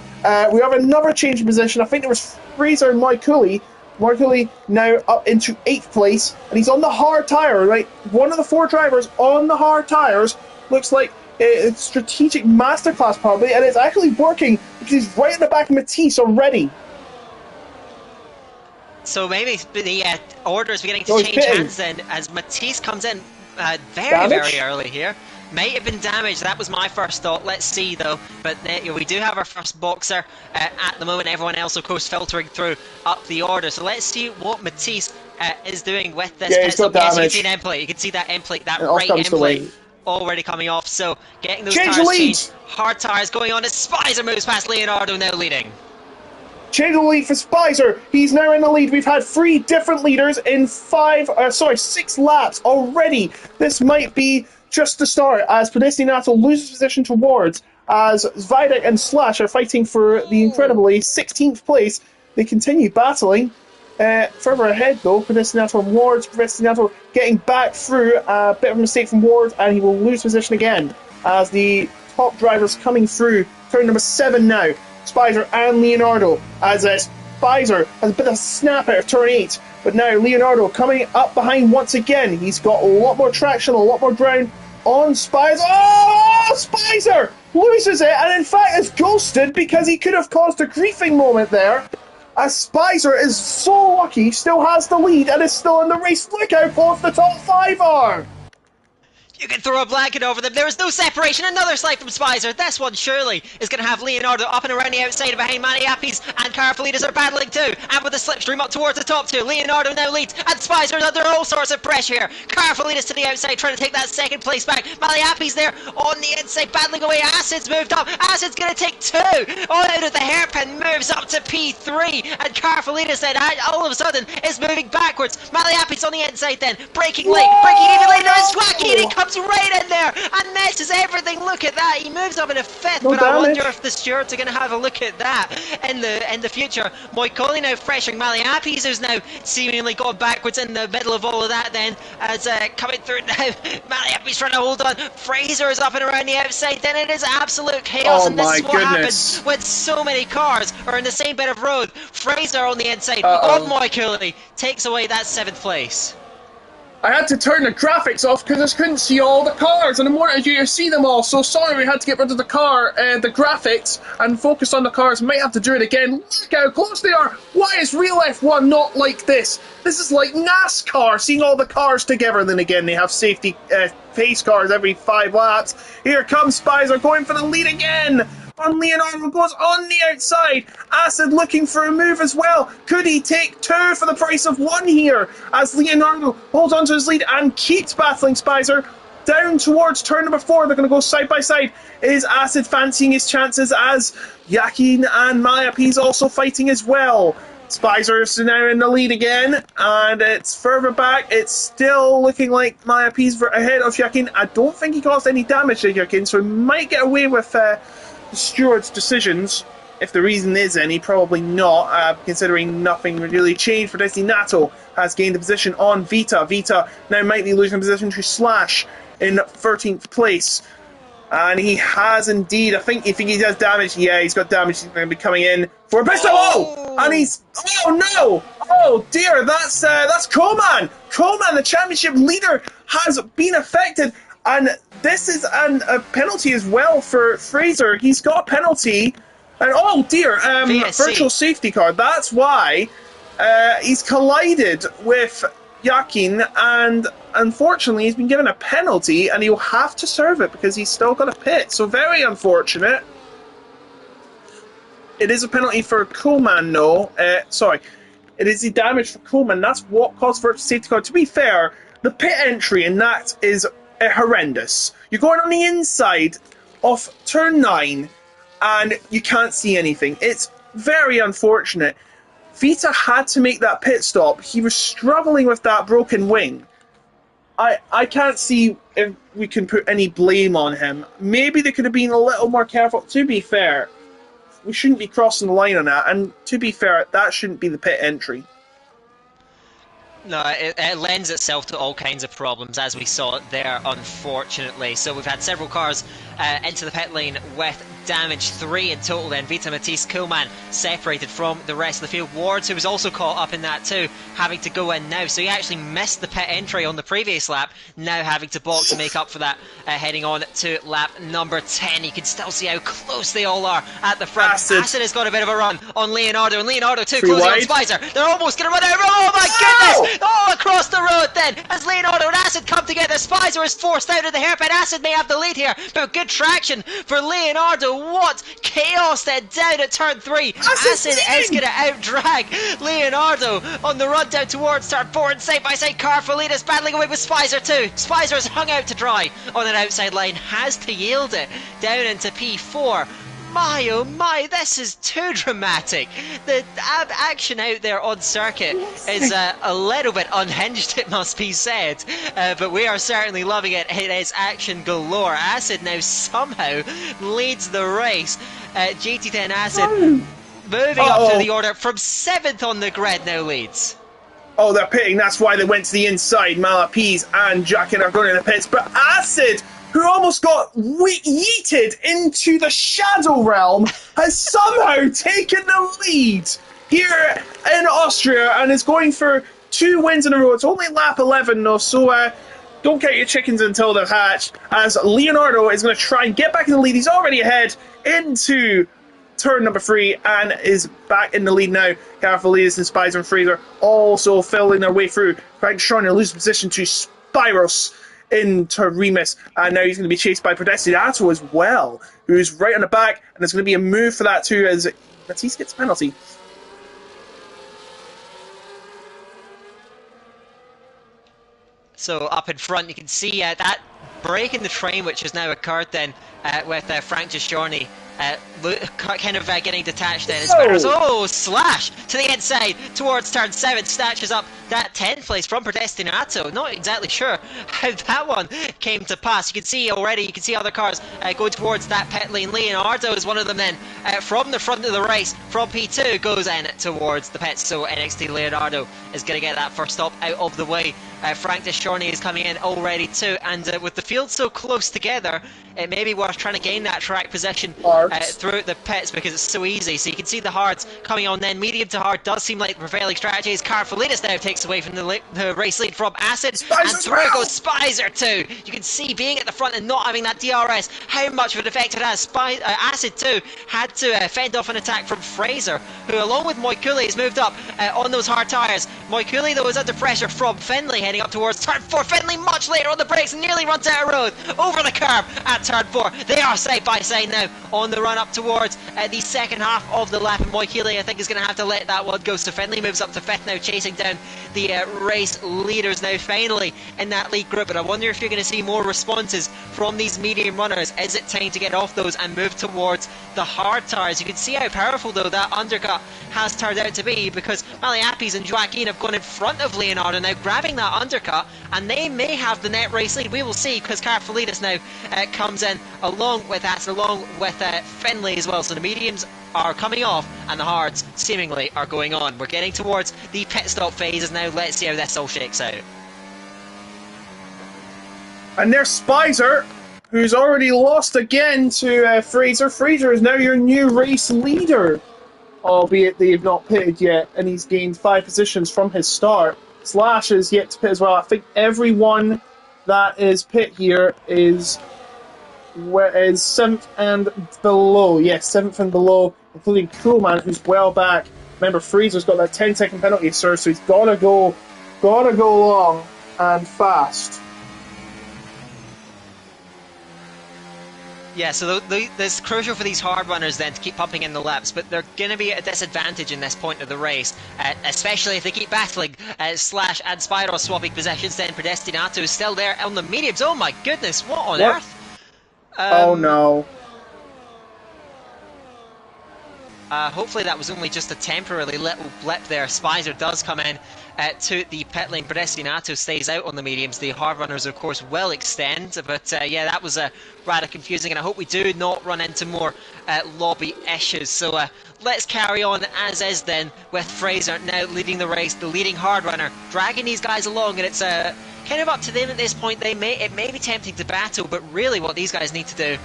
We have another change in position. I think there was Fraser and Moy Cooley. Moy Cooley now up into 8th place, and he's on the hard tyre, right? One of the 4 drivers on the hard tyres. Looks like a strategic masterclass probably, and it's actually working because he's right in the back of Matisse already. So maybe the order is beginning to change hands then, as Matisse comes in very early here. May have been damaged, that was my first thought. Let's see though. But we do have our first boxer at the moment. Everyone else, of course, filtering through up the order. So let's see what Matisse is doing with this. Yeah, he's got damage. You can see an end plate. You can see that end plate, that right end plate already coming off. So getting those tires changed. Hard tires going on as Spicer moves past Leonardo, now leading. Change the lead for Spicer. He's now in the lead. We've had 3 different leaders in 6 laps already. This might be just the start as Pedestinato loses position towards as Zvidek and Slash are fighting for the incredibly 16th place. They continue battling. Further ahead though, Pedestinato and Ward. Pedestinato getting back through a bit of a mistake from Ward, and he will lose position again as the top drivers coming through turn number 7 now. Spicer and Leonardo, as Spicer has a bit of a snap out of turn 8. But now Leonardo coming up behind once again. He's got a lot more traction, a lot more ground on Spicer. Oh, Spicer loses it, and in fact is ghosted because he could have caused a griefing moment there. As Spicer is so lucky, still has the lead and is still in the race. Look how close the top 5 are. You can throw a blanket over them. There is no separation. Another slide from Spicer. This one surely is going to have Leonardo up and around the outside behind Maniapis, and Carfalides are battling too. And with the slipstream up towards the top 2, Leonardo now leads, and Spicer is under all sorts of pressure here. Carfalides to the outside trying to take that second place back. Maniapis there on the inside battling away. Acid's moved up. Acid's going to take 2. On out of the hairpin, moves up to P3, and Carfalides then all of a sudden is moving backwards. Maniapis on the inside then, breaking late, breaking even later. It's Wacky, and he comes right in there and messes everything. Look at that. He moves up in a 5th, but I wonder if the stewards are going to have a look at that in the future. Moikoli now pressuring Maliapis, who's now seemingly gone backwards in the middle of all of that then, as coming through now. Maliapis trying to hold on. Fraser is up and around the outside. Then it is absolute chaos, and this is what happens when so many cars are in the same bit of road. Fraser on the inside on Moikoli takes away that 7th place. I had to turn the graphics off because I couldn't see all the cars, and the more you see them all. So sorry, we had to get rid of the graphics, and focus on the cars. Might have to do it again. Look how close they are. Why is real F1 not like this? This is like NASCAR, seeing all the cars together. Then again, they have safety pace cars every 5 laps. Here comes Spicer going for the lead again. On Leonardo goes on the outside. Acid looking for a move as well. Could he take 2 for the price of 1 here? As Leonardo holds on to his lead and keeps battling Spicer. Down towards turn number 4. They're going to go side by side. Is Acid fancying his chances as Yakin and Mayapis also fighting as well? Spicer is now in the lead again, and it's further back. It's still looking like Mayapis ahead of Yakin. I don't think he caused any damage to Yakin, so he might get away with the steward's decisions. If the reason is any, probably not, considering nothing really changed for Destiny. Nato has gained the position on Vita. Vita now might be losing position to Slash in 13th place. And he has indeed, I think he does damage. Yeah, he's got damage. He's going to be coming in for a pistol. Oh! And he's, oh no! Oh dear, that's Coleman. Coleman, the championship leader, has been affected. And this is a penalty as well for Fraser. He's got a penalty. And oh dear, virtual safety car. That's why he's collided with Yakin, and unfortunately he's been given a penalty, and he'll have to serve it because he's still got a pit. So very unfortunate. It is a penalty for Coleman, no. Sorry. It is the damage for Coleman. That's what caused virtual safety car. To be fair, the pit entry in that is horrendous. You're going on the inside of turn 9 and you can't see anything. It's very unfortunate. Vita had to make that pit stop. He was struggling with that broken wing. I can't see if we can put any blame on him. Maybe they could have been a little more careful. To be fair, we shouldn't be crossing the line on that, and to be fair, that shouldn't be the pit entry. No, it lends itself to all kinds of problems, as we saw it there, unfortunately. So we've had several cars into the pit lane with damage, 3 in total then. Vita, Matisse, Kuhlmann separated from the rest of the field. Wards, who was also caught up in that too, having to go in now. So he actually missed the pit entry on the previous lap, now having to box to make up for that, heading on to lap number 10. You can still see how close they all are at the front. Acid has got a bit of a run on Leonardo, and Leonardo too, closing on Spicer. They're almost going to run out. Oh my goodness! All across the road then, as Leonardo and Acid come together. Spicer is forced out of the hairpin. Acid may have the lead here, but good traction for Leonardo. What chaos then down at turn 3. Acid is going to out-drag Leonardo on the run down towards turn 4, and side by side Carfalides battling away with Spicer too. Spicer is hung out to dry on an outside line, has to yield it down into P4. My oh my, this is too dramatic. The action out there on circuit is a little bit unhinged, it must be said, but we are certainly loving it. It is action galore. Acid now somehow leads the race. GT10 Acid moving up to the order from 7th on the grid, now leads. Oh, they're pitting. That's why they went to the inside. Malapise and Jackin are going to the pits, but Acid who almost got yeeted into the Shadow Realm, has somehow taken the lead here in Austria and is going for 2 wins in a row. It's only lap 11 though, so don't count your chickens until they're hatched, as Leonardo is going to try and get back in the lead. He's already ahead into turn number 3 and is back in the lead now. Carfolides and Spicer and Fraser also filling their way through. Frank Shawnee loses position to Spyros into Remus, and now he's going to be chased by Predestinato as well, who's right on the back, and there's going to be a move for that too as Matisse gets a penalty. So up in front, you can see that break in the train, which has now occurred then with Frank Gisciorni kind of getting detached then. Oh, slash to the inside towards turn 7, snatches up that 10th place from Predestinato. Not exactly sure how that one came to pass. You can see already, you can see other cars going towards that pit lane. Leonardo is one of them then from the front of the race, from P2, goes in towards the pits. So NXT Leonardo is going to get that first stop out of the way. Frank Gisciorni is coming in already too, and with the field so close together, it may be worth trying to gain that track position throughout the pits because it's so easy. So you can see the hards coming on then. Medium to hard does seem like the prevailing strategy. Carfolides now takes away from the race lead from Acid, and through goes Spicer too. You can see being at the front and not having that DRS, how much of an effect it has. Acid too had to fend off an attack from Fraser, who along with Moikuli has moved up on those hard tyres. Moikuli though is under pressure from Finley heading up towards turn 4. Finley much later on the brakes and nearly runs out of road over the curb at turn 4. They are side by side now on the run up towards the second half of the lap, and Moikili I think is going to have to let that one go. So Finley moves up to 5th now, chasing down the race leaders now finally in that lead group. And I wonder if you're going to see more responses from these medium runners. Is it time to get off those and move towards the hard tyres? You can see how powerful though that undercut has turned out to be, because Maliapis and Joaquin have gone in front of Leonardo now, grabbing that undercut, and they may have the net race lead. We will see, because Carfolides now comes in along with that, along with Finley as well. So the mediums are coming off and the hards seemingly are going on. We're getting towards the pit stop phases now. Let's see how this all shakes out. And there's Spicer, who's already lost again to Fraser. Fraser is now your new race leader, albeit they've not pitted yet, and he's gained 5 positions from his start. Slash is yet to pit as well. I think everyone that is pit here is 7th and below. Yes, 7th and below, including Coolman, who's well back. Remember, Fraser's got that 10-second penalty, sir, so he's gotta go long and fast. Yeah, so it's crucial for these hard runners then to keep pumping in the laps, but they're going to be at a disadvantage in this point of the race, especially if they keep battling. Slash and Spyro swapping possessions, then Predestinato is still there on the mediums. Oh my goodness, what on earth? Oh no. Hopefully that was only just a temporary little blip there. Spicer does come in to the pit lane. Predestinato stays out on the mediums. The hard runners, of course, will extend. But yeah, that was rather confusing, and I hope we do not run into more lobby issues. So let's carry on as is then, with Fraser now leading the race, the leading hard runner, dragging these guys along, and it's kind of up to them at this point. It may be tempting to battle, but really what these guys need to do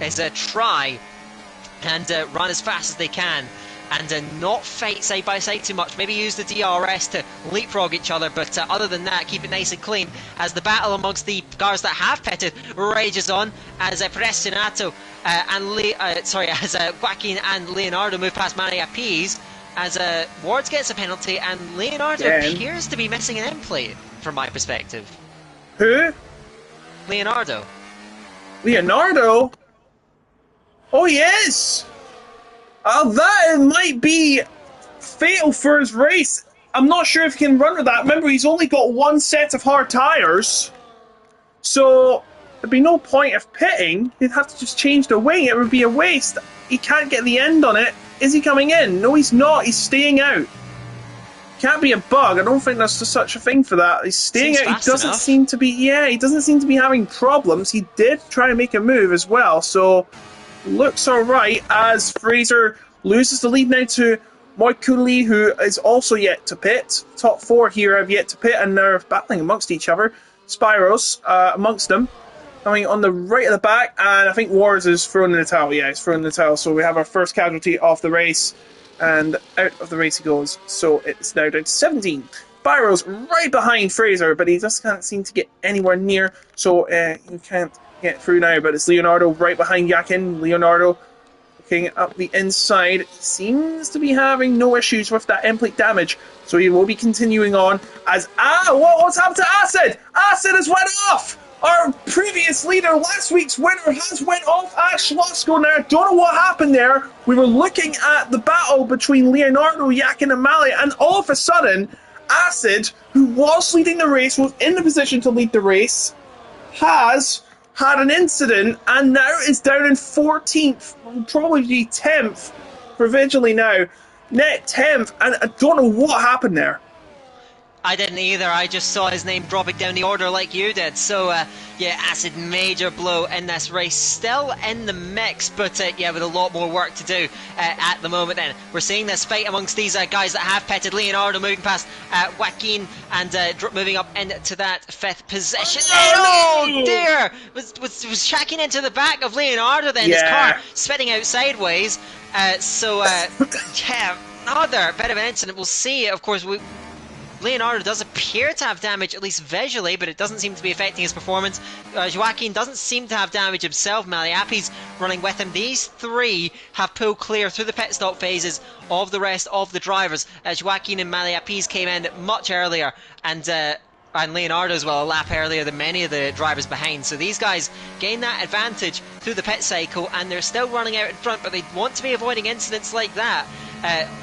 is try and run as fast as they can, and not fight side by side too much. Maybe use the DRS to leapfrog each other, but other than that, keep it nice and clean as the battle amongst the cars that have pitted rages on, as Predestinato as Joaquin and Leonardo move past Maria Pease, as Wards gets a penalty, and Leonardo appears to be missing an end plate from my perspective. Who? Leonardo. Leonardo? Oh, yes! That might be fatal for his race. I'm not sure if he can run with that. Remember, he's only got 1 set of hard tyres. So, there'd be no point of pitting. He'd have to just change the wing. It would be a waste. He can't get the end on it. Is he coming in? No, he's not. He's staying out. Can't be a bug. I don't think there's such a thing for that. He's staying out. He doesn't seem to be... Yeah, he doesn't seem to be having problems. He did try to make a move as well, so... Looks alright as Fraser loses the lead now to Moikuli, who is also yet to pit. Top 4 here have yet to pit, and they're battling amongst each other. Spyros amongst them. coming on the right of the back, and I think Wars is throwing in the towel. Yeah, he's throwing in the towel. So we have our first casualty of the race, and out of the race he goes. So it's now down to 17. Spyro's right behind Fraser, but he just can't seem to get anywhere near, so he can't get through now. But it's Leonardo right behind Yakin. Leonardo looking up the inside, seems to be having no issues with that end plate damage, so he will be continuing on as what's happened to Acid? Acid has went off. Our previous leader, last week's winner, has went off at Schlossco. Now, I don't know what happened there. We were looking at the battle between Leonardo, Yakin, and Mali, and all of a sudden, Acid, who was leading the race, was in the position to lead the race, has had an incident and now is down in 14th, probably 10th provisionally now. Net 10th, and I don't know what happened there. I didn't either. I just saw his name dropping down the order like you did. So, yeah, Acid, major blow in this race. Still in the mix, but yeah, with a lot more work to do at the moment then. We're seeing this fight amongst these guys that have petted. Leonardo moving past Joaquin and moving up into that 5th position. Oh dear! Was tracking into the back of Leonardo then. Yeah. His car spitting out sideways. Yeah, another bit of an incident. We'll see, of course, Leonardo does appear to have damage, at least visually, but it doesn't seem to be affecting his performance. Joaquin doesn't seem to have damage himself. Maliapi's running with him. These three have pulled clear through the pit stop phases of the rest of the drivers. Joaquin and Maliapi's came in much earlier, and Leonardo as well a lap earlier than many of the drivers behind. So these guys gain that advantage through the pit cycle, and they're still running out in front, but they want to be avoiding incidents like that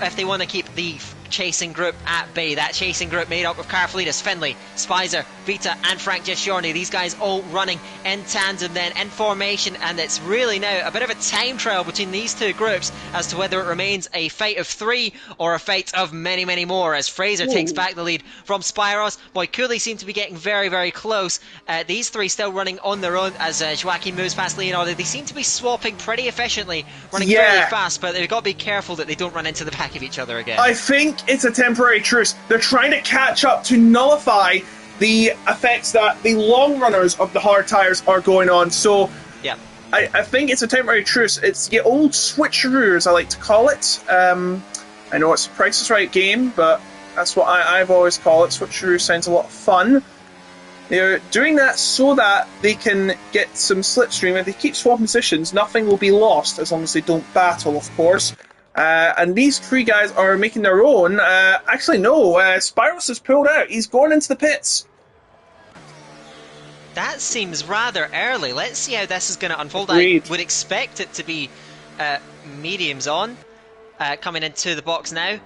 if they want to keep the chasing group at bay. That chasing group made up of Carfelitas, Finley, Spicer, Vita and Frank Gisciorni. These guys all running in tandem then, in formation, and it's really now a bit of a time trial between these two groups as to whether it remains a fight of 3 or a fight of many, many more, as Fraser takes back the lead from Spyros. Moikuli seem to be getting very, very close. These three still running on their own as Joaquin moves past Leonardo. They seem to be swapping pretty efficiently, running fairly fast, but they've got to be careful that they don't run into the back of each other again. I think it's a temporary truce. They're trying to catch up to nullify the effects that the long runners of the hard tires are going on. So yeah, I think it's a temporary truce. It's the old switcheroo, as I like to call it. I know it's a Price is Right game, but that's what I've always called it. Switcheroo sounds a lot of fun. They're doing that so that they can get some slipstream. If they keep swapping positions, nothing will be lost, as long as they don't battle, of course. And these three guys are making their own. Actually, no. Spyros has pulled out. He's going into the pits. That seems rather early. Let's see how this is going to unfold. Agreed. I would expect it to be mediums on. Coming into the box now.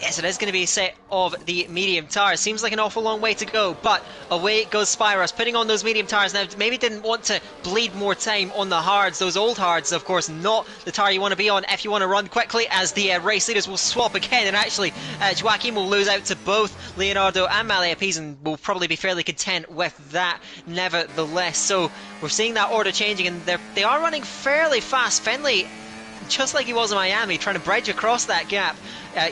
Yes, it is going to be a set of the medium tires. Seems like an awful long way to go, but away goes Spyros, putting on those medium tires. Now, maybe didn't want to bleed more time on the hards. Those old hards, of course, not the tire you want to be on if you want to run quickly, as the race leaders will swap again, and actually Joaquin will lose out to both Leonardo and Maliapis, and will probably be fairly content with that nevertheless. So we're seeing that order changing, and they are running fairly fast. Finley, just like he was in Miami, trying to bridge across that gap,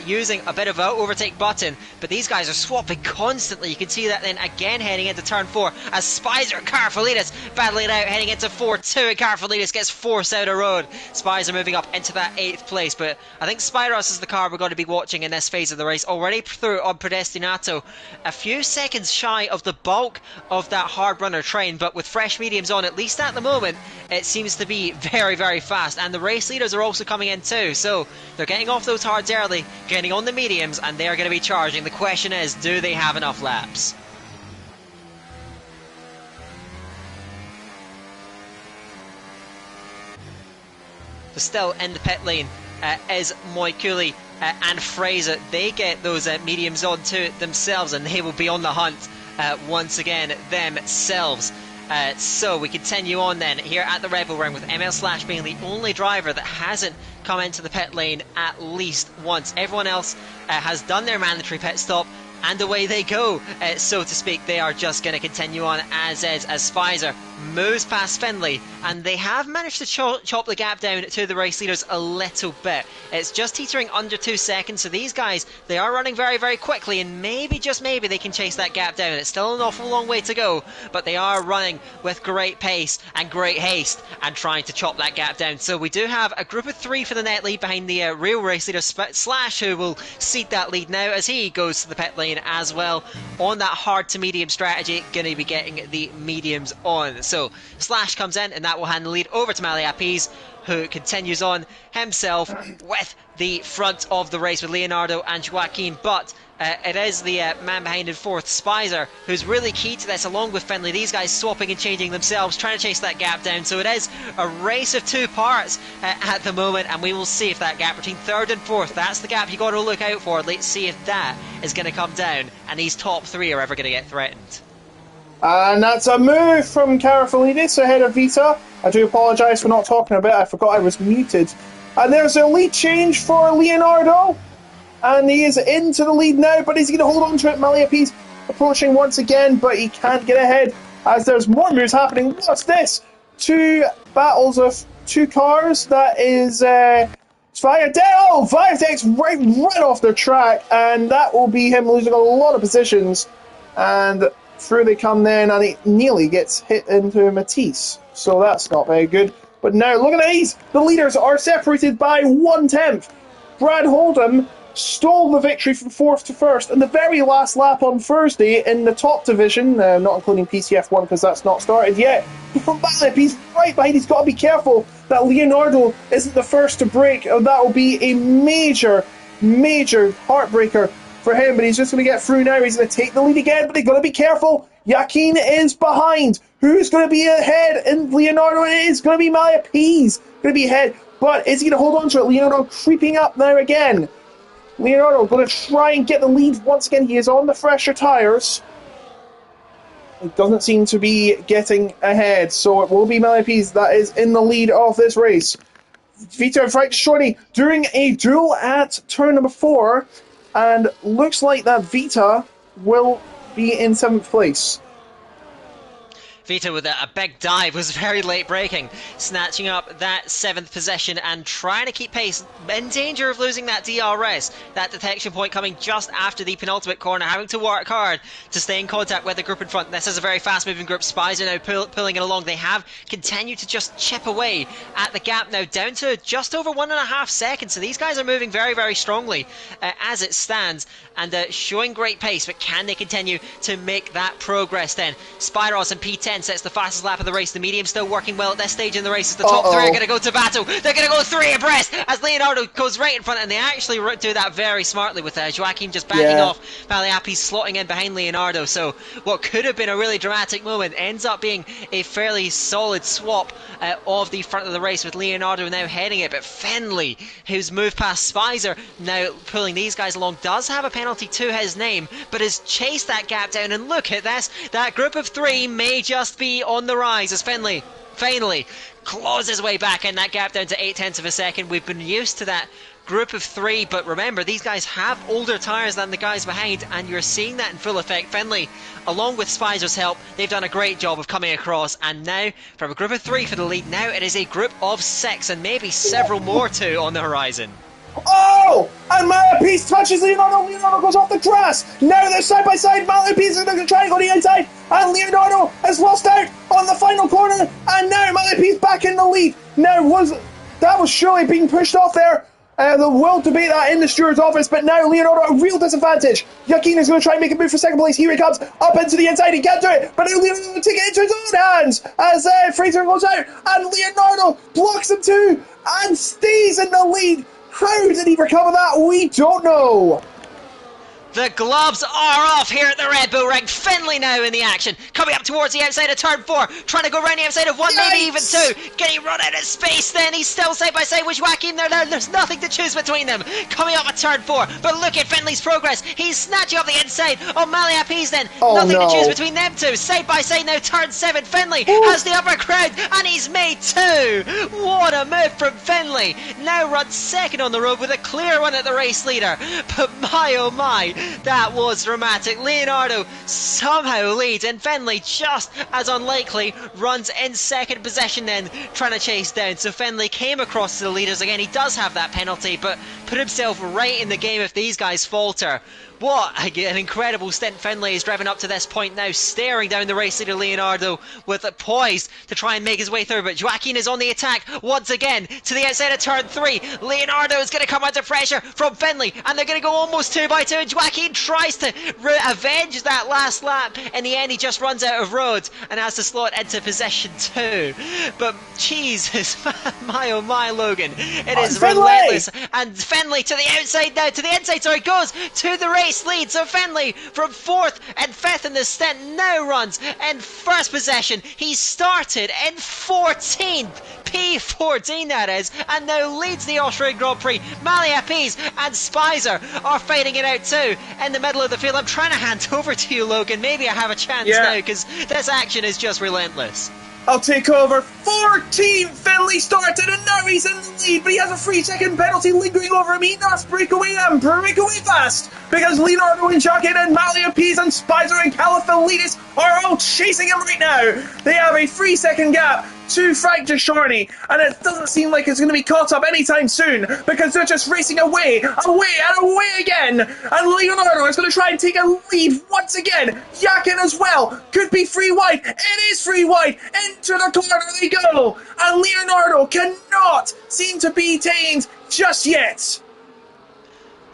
using a bit of an overtake button, but these guys are swapping constantly. You can see that then again heading into turn 4 as Spicer and Carfelitas battling it out, heading into 4-2, and Carfelitas gets forced out of road. Spicer moving up into that 8th place, but I think Spyros is the car we're going to be watching in this phase of the race. Already through on Predestinato, a few seconds shy of the bulk of that hard runner train, but with fresh mediums on, at least at the moment, it seems to be very, very fast, and the race leaders are also coming in too, so they're getting off those hards early, getting on the mediums, and they're going to be charging. The question is, do they have enough laps? So still in the pit lane is Moikuli and Fraser. They get those mediums on to themselves, and they will be on the hunt once again themselves. So we continue on then here at the Red Bull Ring, with ML Slash being the only driver that hasn't come into the pit lane at least once. Everyone else has done their mandatory pit stop, And away they go, so to speak. They are just going to continue on as is, as Spicer moves past Finley, and they have managed to chop the gap down to the race leaders a little bit. It's just teetering under 2 seconds, so these guys, they are running very, very quickly, and maybe, just maybe, they can chase that gap down. It's still an awful long way to go, but they are running with great pace and great haste and trying to chop that gap down. So we do have a group of 3 for the net lead behind the real race leader Slash, who will cede that lead now as he goes to the pit lane as well. On that hard to medium strategy, going to be getting the mediums on. So Slash comes in, and that will hand the lead over to Maliapis, who continues on himself with the front of the race with Leonardo and Joaquin. But it is the man behind in fourth, Spicer, who's really key to this, along with Finley. These guys swapping and changing themselves, trying to chase that gap down. So it is a race of 2 parts at the moment, and we will see if that gap between third and fourth, that's the gap you got to look out for. Let's see if that is going to come down and these top 3 are ever going to get threatened. And that's a move from Karafalidis ahead of Vita. I do apologise for not talking about it. I forgot I was muted. And there's a lead change for Leonardo. And he is into the lead now, but he's going to hold on to it. Maliapis approaching once again, but he can't get ahead as there's more moves happening. What's this? 2 battles of 2 cars. That is Viadex right off the track, and that will be him losing a lot of positions. And through they come then, and it nearly gets hit into Matisse. So that's not very good. But now, look at these! The leaders are separated by 1/10. Brad Hold'em stole the victory from 4th to 1st, and the very last lap on Thursday in the top division, not including PCF1 because that's not started yet. He's right behind. He's got to be careful that Leonardo isn't the first to break. That will be a major, major heartbreaker for him, but he's just going to get through now. He's going to take the lead again, but they've got to be careful. Joaquin is behind. Who's going to be ahead? And Leonardo, it is going to be Maliapis going to be ahead, but is he going to hold on to it? Leonardo creeping up now again. Leonardo going to try and get the lead once again. He is on the fresher tyres. It doesn't seem to be getting ahead, so it will be Maliapis that is in the lead of this race. Vito and Frank Shorty doing a duel at turn number 4, and looks like that Vita will be in 7th place. Vita with a big dive, was very late braking, snatching up that 7th position and trying to keep pace, in danger of losing that DRS, that detection point coming just after the penultimate corner, having to work hard to stay in contact with the group in front. This is a very fast moving group. Spicer now pulling it along. They have continued to just chip away at the gap now, down to just over 1.5 seconds, so these guys are moving very, very strongly as it stands, and showing great pace, but can they continue to make that progress then? Spyros and P10 sets the fastest lap of the race. The medium still working well at this stage in the race as the top 3 are going to go to battle. They're going to go 3 abreast as Leonardo goes right in front, and they actually do that very smartly with Joaquin just backing off. Maliapis slotting in behind Leonardo, so what could have been a really dramatic moment ends up being a fairly solid swap of the front of the race, with Leonardo now heading it. But Finley, who's moved past Spicer, now pulling these guys along, does have a penalty to his name, but has chased that gap down, and look at this, that group of 3 may just be on the rise as Finley finally claws his way back in that gap down to 0.8 of a second. We've been used to that group of 3, but remember, these guys have older tyres than the guys behind, and you're seeing that in full effect. Finley, along with Spicer's help, they've done a great job of coming across, and now from a group of 3 for the lead, now it is a group of 6, and maybe several more too on the horizon. Oh! And Maliapis touches Leonardo. Leonardo goes off the grass. Now they're side by side. Maliapis is going to try and go to the inside. And Leonardo has lost out on the final corner. And now Maliapis back in the lead. Now, that was surely being pushed off there. They will debate that in the steward's office, but now Leonardo a real disadvantage. Joaquin is going to try and make a move for 2nd place. Here he comes, up into the inside. He can't do it, but now Leonardo will take it into his own hands as Fraser goes out. And Leonardo blocks him too and stays in the lead. How did he recover that? We don't know. The gloves are off here at the Red Bull Ring. Finley now in the action, coming up towards the outside of turn 4, trying to go around the outside of 1, maybe even 2. Getting run out of space then. He's still side by side with Joaquin there. There's nothing to choose between them. Coming up at turn 4, but look at Finley's progress. He's snatching up the inside of Maliapis then. Nothing to choose between them two. Side by side now, turn 7. Finley has the upper crowd, and he's made 2. What a move from Finley. Now runs 2nd on the road with a clear one at the race leader. But my oh my, That was dramatic. Leonardo somehow leads, and Fenley, just as unlikely, runs in second possession then, trying to chase down. So Fenley came across to the leaders again. He does have that penalty, but put himself right in the game if these guys falter. What an incredible stint Fenley has driven up to this point now, staring down the race leader Leonardo with a poised to try and make his way through, but Joaquin is on the attack once again to the outside of turn 3. Leonardo is going to come under pressure from Fenley, and they're going to go almost 2 by 2, and Joaquin tries to avenge that last lap. In the end, he just runs out of road and has to slot into position 2. But Jesus, my oh my, Logan, it is relentless. And Fenley to the outside now, to the inside, sorry, goes to the race lead. So Fenley from 4th and 5th in the stint now runs in first possession. He started in 14th, P14 that is, and now leads the Austrian Grand Prix. Maliapis and Spicer are fighting it out too in the middle of the field. I'm trying to hand over to you, Logan. Maybe I have a chance now, because this action is just relentless. I'll take over. 14 Fenley started, and now he's in the lead, but he has a 3-second penalty lingering over him. He must break away and break away fast, because Leonardo and Joaquin and Maliapis and Spicer and Calafelides are all chasing him right now. They have a 3-second gap to Frank Deschorny, and it doesn't seem like it's going to be caught up anytime soon, because they're just racing away, away and away again, and Leonardo is going to try and take a lead once again. Joaquin as well, could be free wide, it is free wide, into the corner they go, and Leonardo cannot seem to be tamed just yet.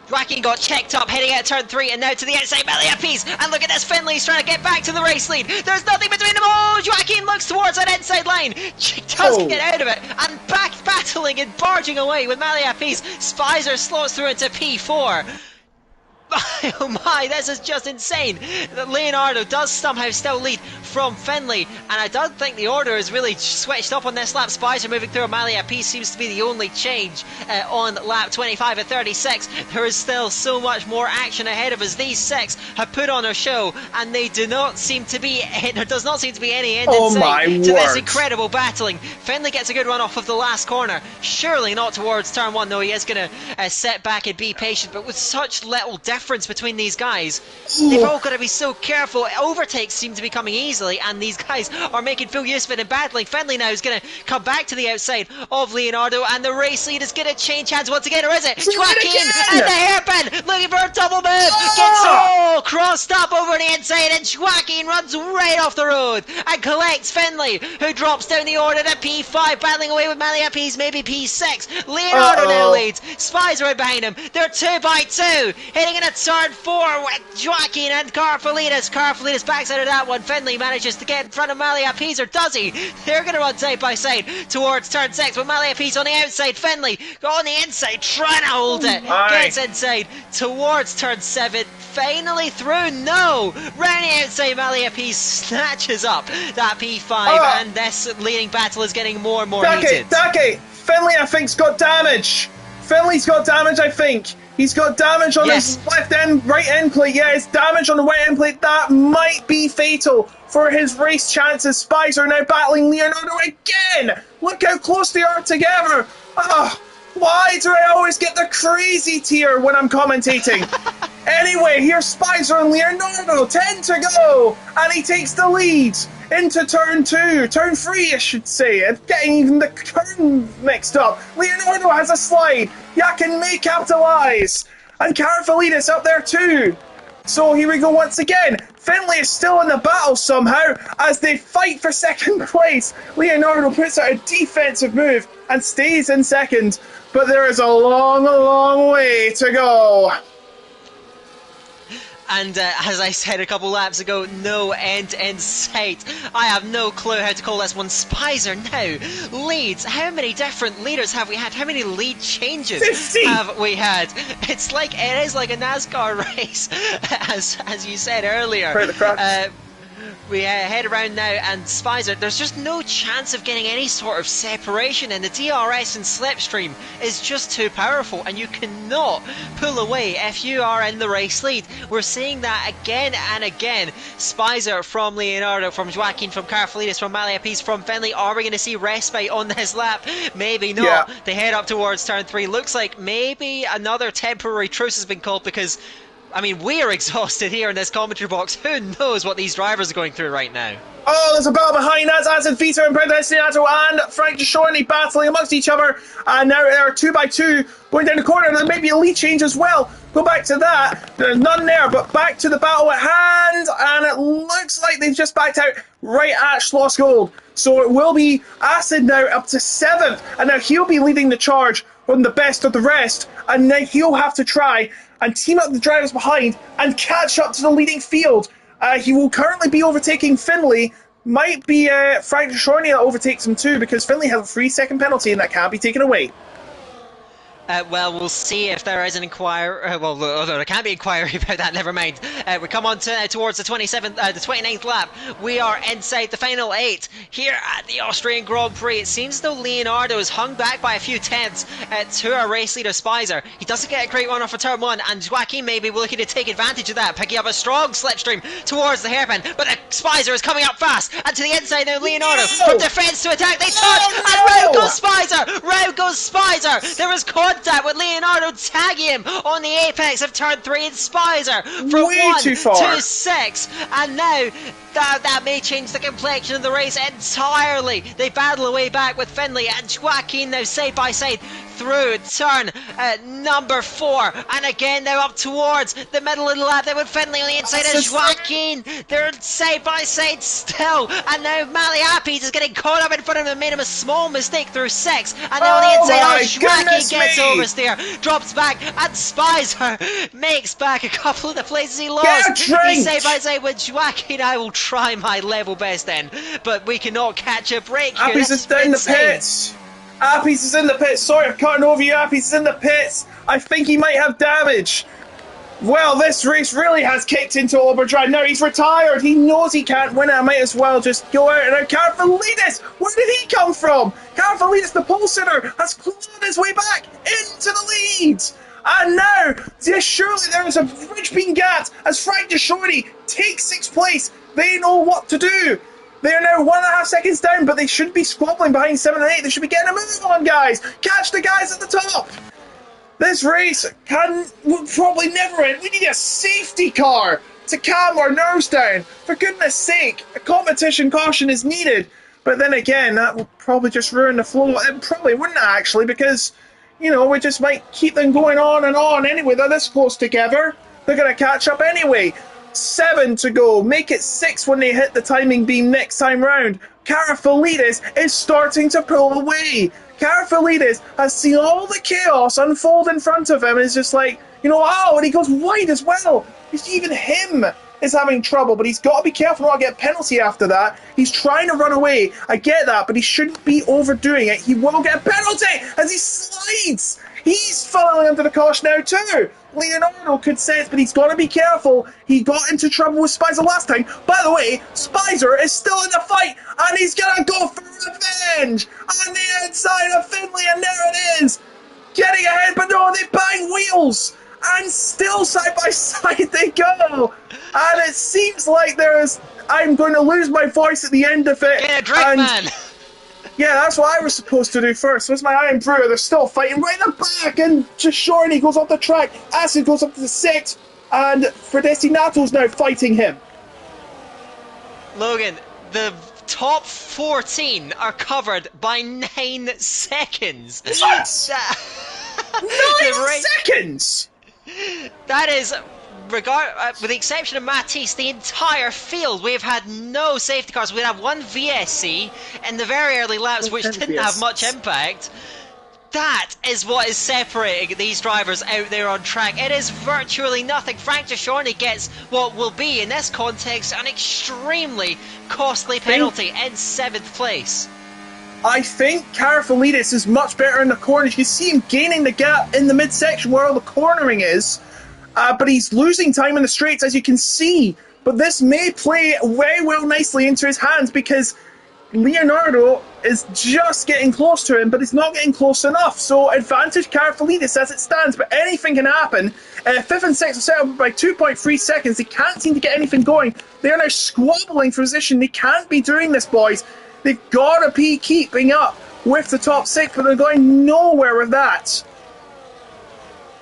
Joaquin got checked up, heading out turn 3, and now to the outside, Maliapis, and look at this, Fenley's trying to get back to the race lead. There's nothing between them. Oh, Joaquin looks towards that inside line, does get out of it, and back battling and barging away with Maliapis. Spicer slots through into P4. Oh my, this is just insane that Leonardo does somehow still lead from Fenley, and I don't think the order is really switched up on this lap. Spicer moving through Maliapis seems to be the only change on lap 25 at 36. There is still so much more action ahead of us. These 6 have put on a show, and they do not seem to be, there does not seem to be any end in sight to this incredible battling. Fenley gets a good run off of the last corner, surely not towards turn 1, though he is going to sit back and be patient, but with such little difference between these guys, they've all got to be so careful. Overtakes seem to be coming easily, and these guys are making full use of it and battling. Fenley now is going to come back to the outside of Leonardo, and the race lead is going to change hands once again, or is it? Joaquin and the hairpin looking for a double move, gets all crossed up over the inside, and Joaquin runs right off the road and collects Fenley, who drops down the order to P5, battling away with Maliapis, maybe P6. Leonardo now leads, Spies right behind him. They're 2 by 2, heading in a turn 4 with Joaquin and Carfelides. Carfelides backs out of that one. Fenley manages to get in front of Maliapis, or does he? They're going to run side by side towards turn 6 with Maliapis on the outside. Fenley on the inside trying to hold it. Gets inside towards turn 7. Finally through. No! Round the outside, Maliapis snatches up that P5, and this leading battle is getting more and more heated. Fenley, I think, has got damage. Fenley's got damage, I think. He's got damage on his right end plate. Yeah, it's damage on the right end plate. That might be fatal for his race chances. Spies are now battling Leonardo again. Look how close they are together. Why do I always get the crazy tier when I'm commentating? Anyway, here's Spicer and Leonardo, 10 to go, and he takes the lead into turn 2, turn 3 I should say. I'm getting even the turn mixed up. Leonardo has a slide, Joaquin may capitalise, and Carfelides up there too. So here we go once again. Fenley is still in the battle somehow as they fight for second place. Leonardo puts out a defensive move and stays in second, but there is a long, long way to go. And as I said a couple laps ago, no end in sight. I have no clue how to call this one. Spicer now leads. How many different leaders have we had? How many lead changes 50 have we had? It is like a NASCAR race, as you said earlier. We head around now, and Spicer, there's just no chance of getting any sort of separation, and the DRS and slipstream is just too powerful, and you cannot pull away if you are in the race lead. We're seeing that again and again. Spicer from Leonardo, from Joaquin, from Carfelides, from Maliapis, from Fenley. Are we going to see respite on this lap? Maybe not. Yeah. They head up towards turn 3. Looks like maybe another temporary truce has been called, because I mean, we're exhausted here in this commentary box. Who knows what these drivers are going through right now? Oh, there's a battle behind us. As Vito and Predestinato and Frank Shorney battling amongst each other. And now they're 2 by 2 going down the corner. There may be a lead change as well. Go back to that. There's none there, but back to the battle at hand. And it looks like they've just backed out right at Schloss Gold. So it will be Acid now up to 7th. And now he'll be leading the charge on the best of the rest. And now he'll have to try and team up the drivers behind and catch up to the leading field. He will currently be overtaking Finley. Might be Frank Shorney that overtakes him too, because Finley has a 3-second penalty and that can't be taken away. Well, we'll see if there is an inquiry. Well, there can't be inquiry about that. Never mind. We come on to, towards the 29th lap. We are inside the final 8 here at the Austrian Grand Prix. It seems as though Leonardo is hung back by a few tenths to our race leader Spicer. He doesn't get a great run off of turn 1, and Joaquin may be looking to take advantage of that, picking up a strong slipstream towards the hairpin. But the Spicer is coming up fast, and to the inside now Leonardo from defence to attack. They touch, and round goes Spicer. Round goes Spicer. There is contact with Leonardo tagging him on the apex of turn 3 and Spicer from way 1 too far to 6, and now that may change the complexion of the race entirely. They battle away back with Finley and Joaquin now side by side through turn number 4, and again they're up towards the middle of the lap. They with Finley on the inside and Joaquin. They're side by side still, and now Maliapis is getting caught up in front of him and made him a small mistake through 6, and now on the inside Joaquin gets oversteer, drops back, and Spicer makes back a couple of the places he lost. He's side by side with Joaquin. I will try my level best then, but we cannot catch a break here. Appies is down the pits. Appies is in the pits. Sorry, I'm cutting over you. Appies is in the pits. I think he might have damage. Well, this race really has kicked into overdrive. Now he's retired. He knows he can't win it. I might as well just go out. And now Carvalidis, where did he come from? Carvalidis, the pole sitter, has clawed his way back into the lead. And now, surely there is a bridge being gapped as Frank Shorney takes 6th place. They know what to do. They are now 1.5 seconds down, but they should be squabbling behind 7 and 8. They should be getting a move on, guys. Catch the guys at the top. This race will probably never end. We need a safety car to calm our nerves down. For goodness sake, a competition caution is needed. But then again, that will probably just ruin the flow. It probably wouldn't actually, because, you know, we just might keep them going on and on anyway. They're this close together. They're going to catch up anyway. 7 to go. Make it 6 when they hit the timing beam next time round. Carvalidis is starting to pull away. Carvalidis has seen all the chaos unfold in front of him and is just like, you know, oh, and he goes wide as well. Even him is having trouble, but he's got to be careful not to get a penalty after that. He's trying to run away. I get that, but he shouldn't be overdoing it. He will get a penalty as he slides. He's falling under the caution now too. Leonardo could say it, but he's got to be careful. He got into trouble with Spicer last time. By the way, Spicer is still in the fight, and he's going to go for revenge on the inside of Finley, and there it is. Getting ahead, but no, they bang wheels. And still side by side they go. And it seems like I'm going to lose my voice at the end of it. Get a drink, man. Yeah, that's what I was supposed to do first. Where's my Iron Brewer? They're still fighting right in the back, and just Shorney goes off the track. Acid goes up to the 6th, and Predestinato's now fighting him. Logan, the top 14 are covered by 9 seconds. What? 9 seconds? That is, with the exception of Matisse, the entire field, we've had no safety cars. We have one VSC in the very early laps, which didn't have much impact. That is what is separating these drivers out there on track. It is virtually nothing. Frank Shorney gets what will be, in this context, an extremely costly penalty in 7th place. I think Carvalidis is much better in the corners. You see him gaining the gap in the midsection where all the cornering is, but he's losing time in the straights, as you can see. But this may play very well nicely into his hands, because Leonardo is just getting close to him, but he's not getting close enough. So advantage Carvalidis as it stands, but anything can happen. 5th and 6th are set up by 2.3 seconds. They can't seem to get anything going. They are now squabbling for position. They can't be doing this, boys. They've got to be keeping up with the top 6, but they're going nowhere with that.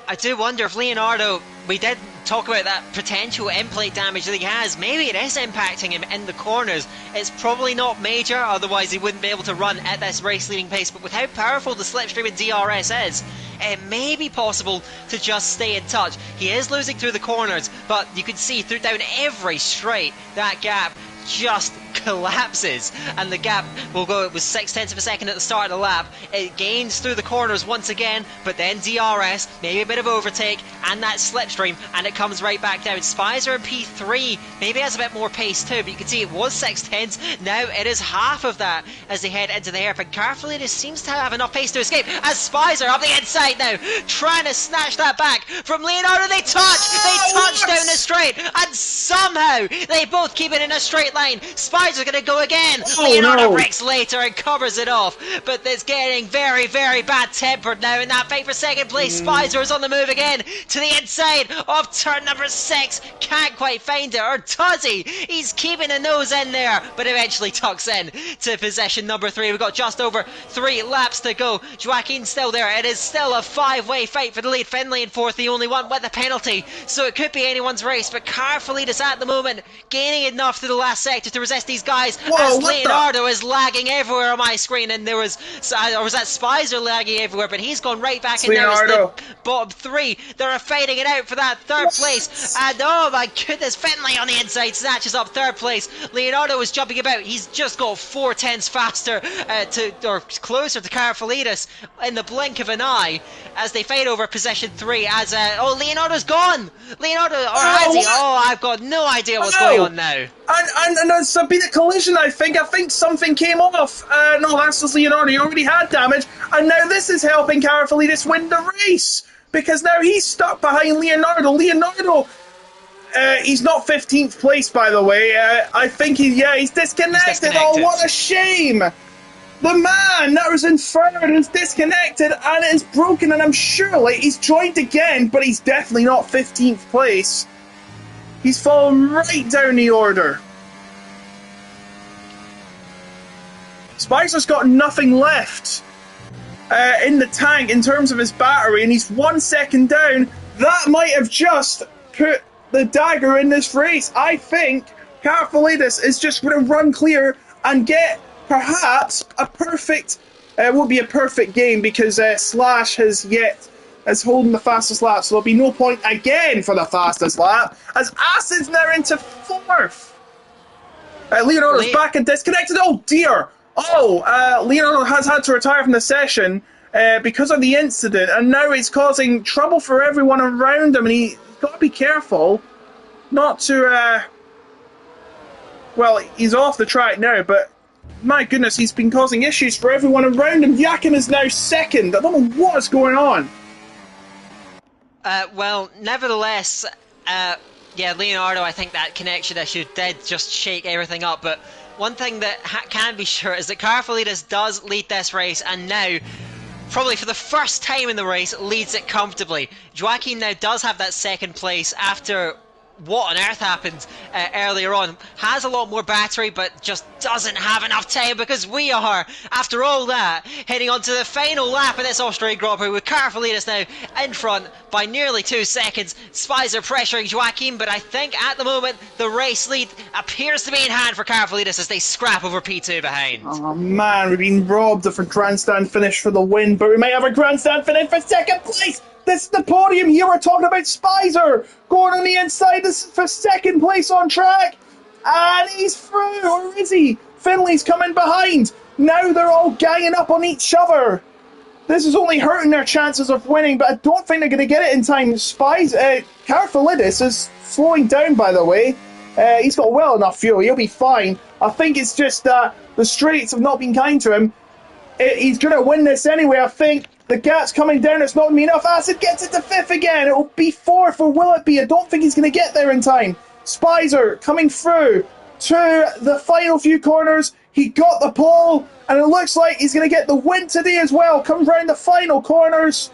I do wonder if Leonardo, we did talk about that potential in-plate damage that he has. Maybe it is impacting him in the corners. It's probably not major, otherwise he wouldn't be able to run at this race-leading pace. But with how powerful the slipstream in DRS is, it may be possible to just stay in touch. He is losing through the corners, but you can see through down every straight, that gap just collapses, and the gap will go, it was 0.6 of a second at the start of the lap, it gains through the corners once again, but then DRS, maybe a bit of overtake, and that slipstream, and it comes right back down. Spicer in P3 maybe has a bit more pace too, but you can see it was 0.6, now it is half of that as they head into the hairpin. Carefully, this seems to have enough pace to escape, as Spicer up the inside now, trying to snatch that back from Leonardo. They touch down the straight, and somehow they both keep it in a straight line. Spicer's going to go again. Leonardo breaks later and covers it off, but it's getting very, very bad tempered now in that fight for second place. Spicer is on the move again to the inside of turn number 6. Can't quite find it, or does he? He's keeping a nose in there, but eventually tucks in to position number 3. We've got just over 3 laps to go. Joaquin's still there. It is still a 5-way fight for the lead. Finlay in 4th, the only one with a penalty, so it could be anyone's race, but Carfelitis at the moment gaining enough to the last sector to resist these guys. As Leonardo is lagging everywhere on my screen, and there was, or was that Spicer lagging everywhere, but he's gone right back in there as the bottom 3. They're fighting it out for that 3rd place, and oh my goodness, Finlay on the inside snatches up 3rd place. Leonardo is jumping about. He's just got 4/10 faster or closer to Carfelitis in the blink of an eye as they fight over position 3 as Leonardo's gone. Leonardo, or has he? Oh, I've got no idea what's going on now. And it's been a collision, I think. I think something came off. No, that's just Leonardo. He already had damage. And now this is helping Carfelitis win the race, because now he's stuck behind Leonardo. Leonardo, he's not 15th place, by the way. I think he's disconnected. Oh, what a shame. The man that was in 3rd is disconnected, and it is broken, and I'm sure he's joined again, but he's definitely not 15th place. He's fallen right down the order. Spicer's got nothing left in the tank in terms of his battery, and he's 1 second down. That might have just put the dagger in this race. I think Carfelitis is just going to run clear and get perhaps a perfect... it won't be a perfect game because Slash is holding the fastest lap, so there'll be no point again for the fastest lap, as Acid's now into 4th. Leonardo's back and disconnected. Oh dear! Leonardo has had to retire from the session because of the incident, and now it's causing trouble for everyone around him, and he's got to be careful not to... well, he's off the track now, but my goodness, he's been causing issues for everyone around him. Yakin is now 2nd. I don't know what's going on. Well, nevertheless, Leonardo, I think that connection issue did just shake everything up, but one thing that can be sure is that Carfelitis does lead this race, and now, probably for the first time in the race, leads it comfortably. Joaquin now does have that 2nd place after what on earth happened earlier on. Has a lot more battery, but just doesn't have enough time, because we are, after all that, heading on to the final lap of this Austrian Grand Prix with Carfelitis now in front by nearly 2 seconds. Spicer pressuring Joaquin, but I think at the moment the race lead appears to be in hand for Carfelitis as they scrap over P2 behind. Oh man, we've been robbed of a grandstand finish for the win, but we may have a grandstand finish for 2nd place. This is the podium here. We're talking about Spicer going on the inside. This is for 2nd place on track. And he's through, or is he? Finley's coming behind. Now they're all ganging up on each other. This is only hurting their chances of winning, but I don't think they're going to get it in time. Carfelitis is slowing down, by the way. He's got well enough fuel. He'll be fine. I think it's just that the straights have not been kind to him. He's going to win this anyway, I think. The gap's coming down, it's not going to be enough. Acid gets it to 5th again. It'll be 4th, or will it be? I don't think he's going to get there in time. Spicer coming through to the final few corners. He got the pole, and it looks like he's going to get the win today as well. Comes round the final corners,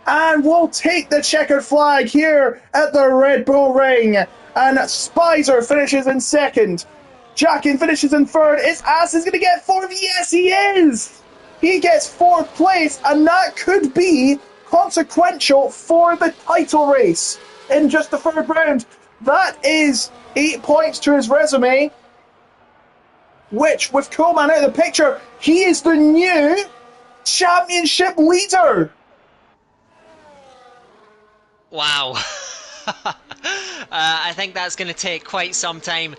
and we'll take the checkered flag here at the Red Bull Ring. And Spicer finishes in 2nd. Jackin finishes in 3rd. Is Acid going to get 4th? Yes, he is! He gets 4th place, and that could be consequential for the title race. in just the third round. That is 8 points to his resume, which, with Coleman out of the picture, he is the new championship leader. Wow. I think that's going to take quite some time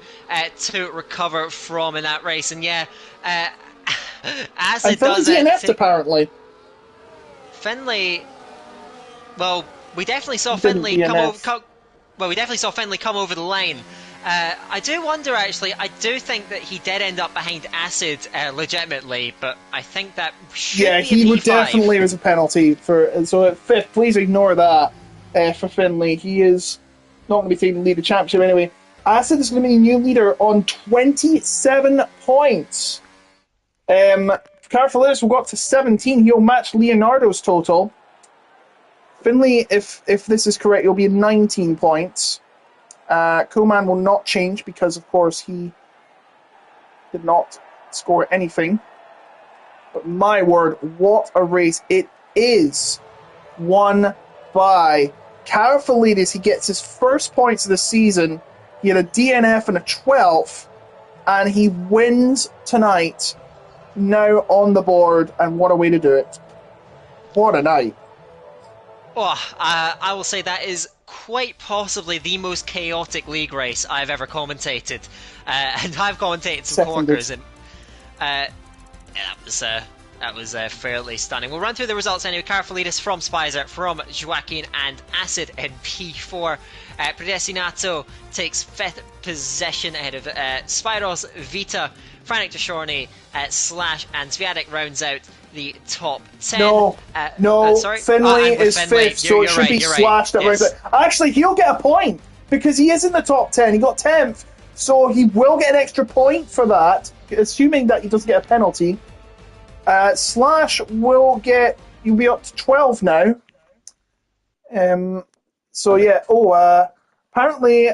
to recover from in that race. And yeah, as And it does Finley it, DNF'd apparently. Finley. Well, we definitely saw Didn't Finley come DNF. over. Well, we definitely saw Finley come over the line. I do wonder, actually. I do think that he did end up behind Acid legitimately, but I think that should be a he would P5. definitely as a penalty for. So at fifth, please ignore that for Finley. He is not going to be taking the lead of the championship anyway. Acid is going to be the new leader on 27 points. Carfalitis will go up to 17. He'll match Leonardo's total. Finley, if this is correct, he'll be 19 points. Koolman will not change because, of course, he did not score anything. But my word, what a race it is. Won by Carfalitis. He gets his first points of the season. He had a DNF and a 12th, and he wins tonight. Now on the board, and what a way to do it. What a night. Oh, I will say that is quite possibly the most chaotic league race I've ever commentated. And I've commentated some corkers, and that was fairly stunning. We'll run through the results anyway. Carfalitis from Spicer, from Joaquin and Acid in P4. Predestinato takes 5th position ahead of Spyros, Vita, Frantic Deshorny, Slash, and Sviatek rounds out the top 10. Sorry. Finley is Finley. 5th, so it should be Slash that rounds out. Actually, he'll get a point because he is in the top 10. He got 10th, so he will get an extra point for that, assuming that he doesn't get a penalty. Slash will get, you'll be up to 12 now. So yeah, apparently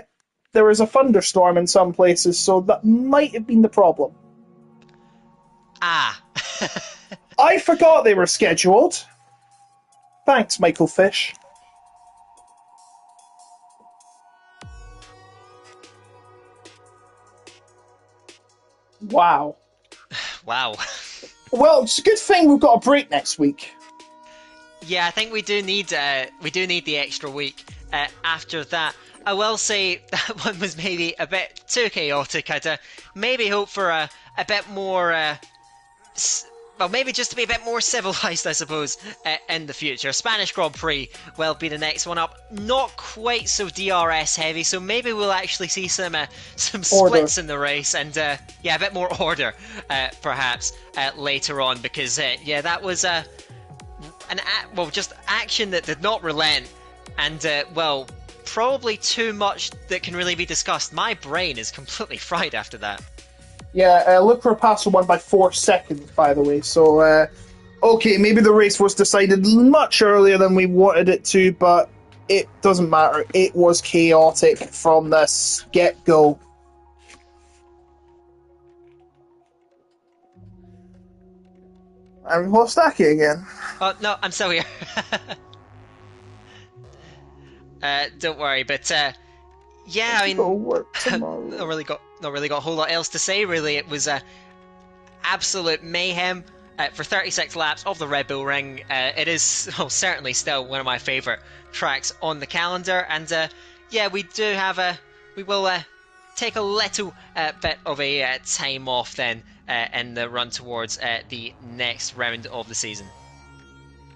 there is a thunderstorm in some places, so that might have been the problem. I forgot they were scheduled. Thanks, Michael Fish. Wow. Wow. Well, it's a good thing we've got a break next week. Yeah, I think we do need the extra week after that. I will say that one was maybe a bit too chaotic. I'd maybe hope for a bit more, maybe just to be a bit more civilised, I suppose, in the future. Spanish Grand Prix will be the next one up. Not quite so DRS heavy, so maybe we'll actually see some splits in the race and a bit more order, perhaps later on, because that was just action that did not relent, and probably too much that can really be discussed. My brain is completely fried after that. Yeah, Luke Rapasso won by 4 seconds, by the way. So, okay, maybe the race was decided much earlier than we wanted it to, but it doesn't matter. It was chaotic from the get-go. And we lost Aki again. Oh, no, I'm still here. Don't worry, but I mean, not really got a whole lot else to say. Really, it was absolute mayhem for 36 laps of the Red Bull Ring. It is certainly still one of my favourite tracks on the calendar, and we will take a little bit of a time off then in the run towards the next round of the season.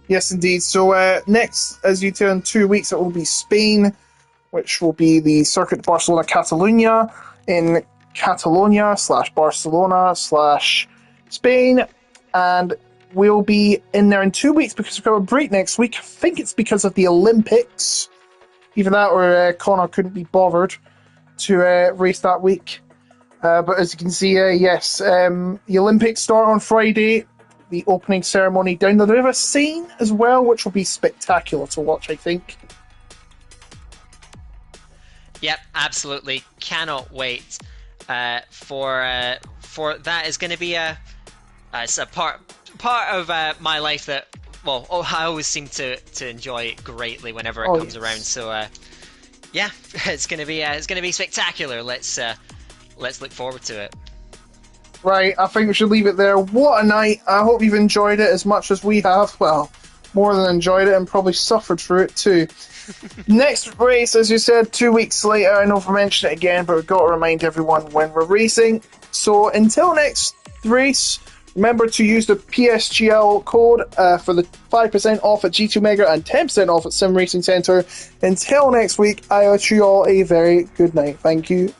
Yes, indeed. So next, as you turn 2 weeks, it will be Spain, which will be the Circuit de Barcelona Catalunya in Catalonia/Barcelona/Spain. And we'll be in there in 2 weeks because we've got a break next week. I think it's because of the Olympics. Either that or Connor couldn't be bothered to race that week. But as you can see, the Olympics start on Friday. The opening ceremony down the River Seine as well, which will be spectacular to watch, I think. Yep, absolutely. Cannot wait for that. Is going to be it's a part of my life that I always seem to enjoy greatly whenever it comes around. So Yeah, it's gonna be spectacular. Let's look forward to it. Right, I think we should leave it there. What a night. I hope you've enjoyed it as much as we have. Well, more than enjoyed it and probably suffered through it too. Next race, as you said, 2 weeks later. I know if I mention it again, but we've got to remind everyone when we're racing. So until next race, remember to use the PSGL code for the 5% off at G2 Mega and 10% off at Sim Racing Centre. Until next week, I wish you all a very good night. Thank you.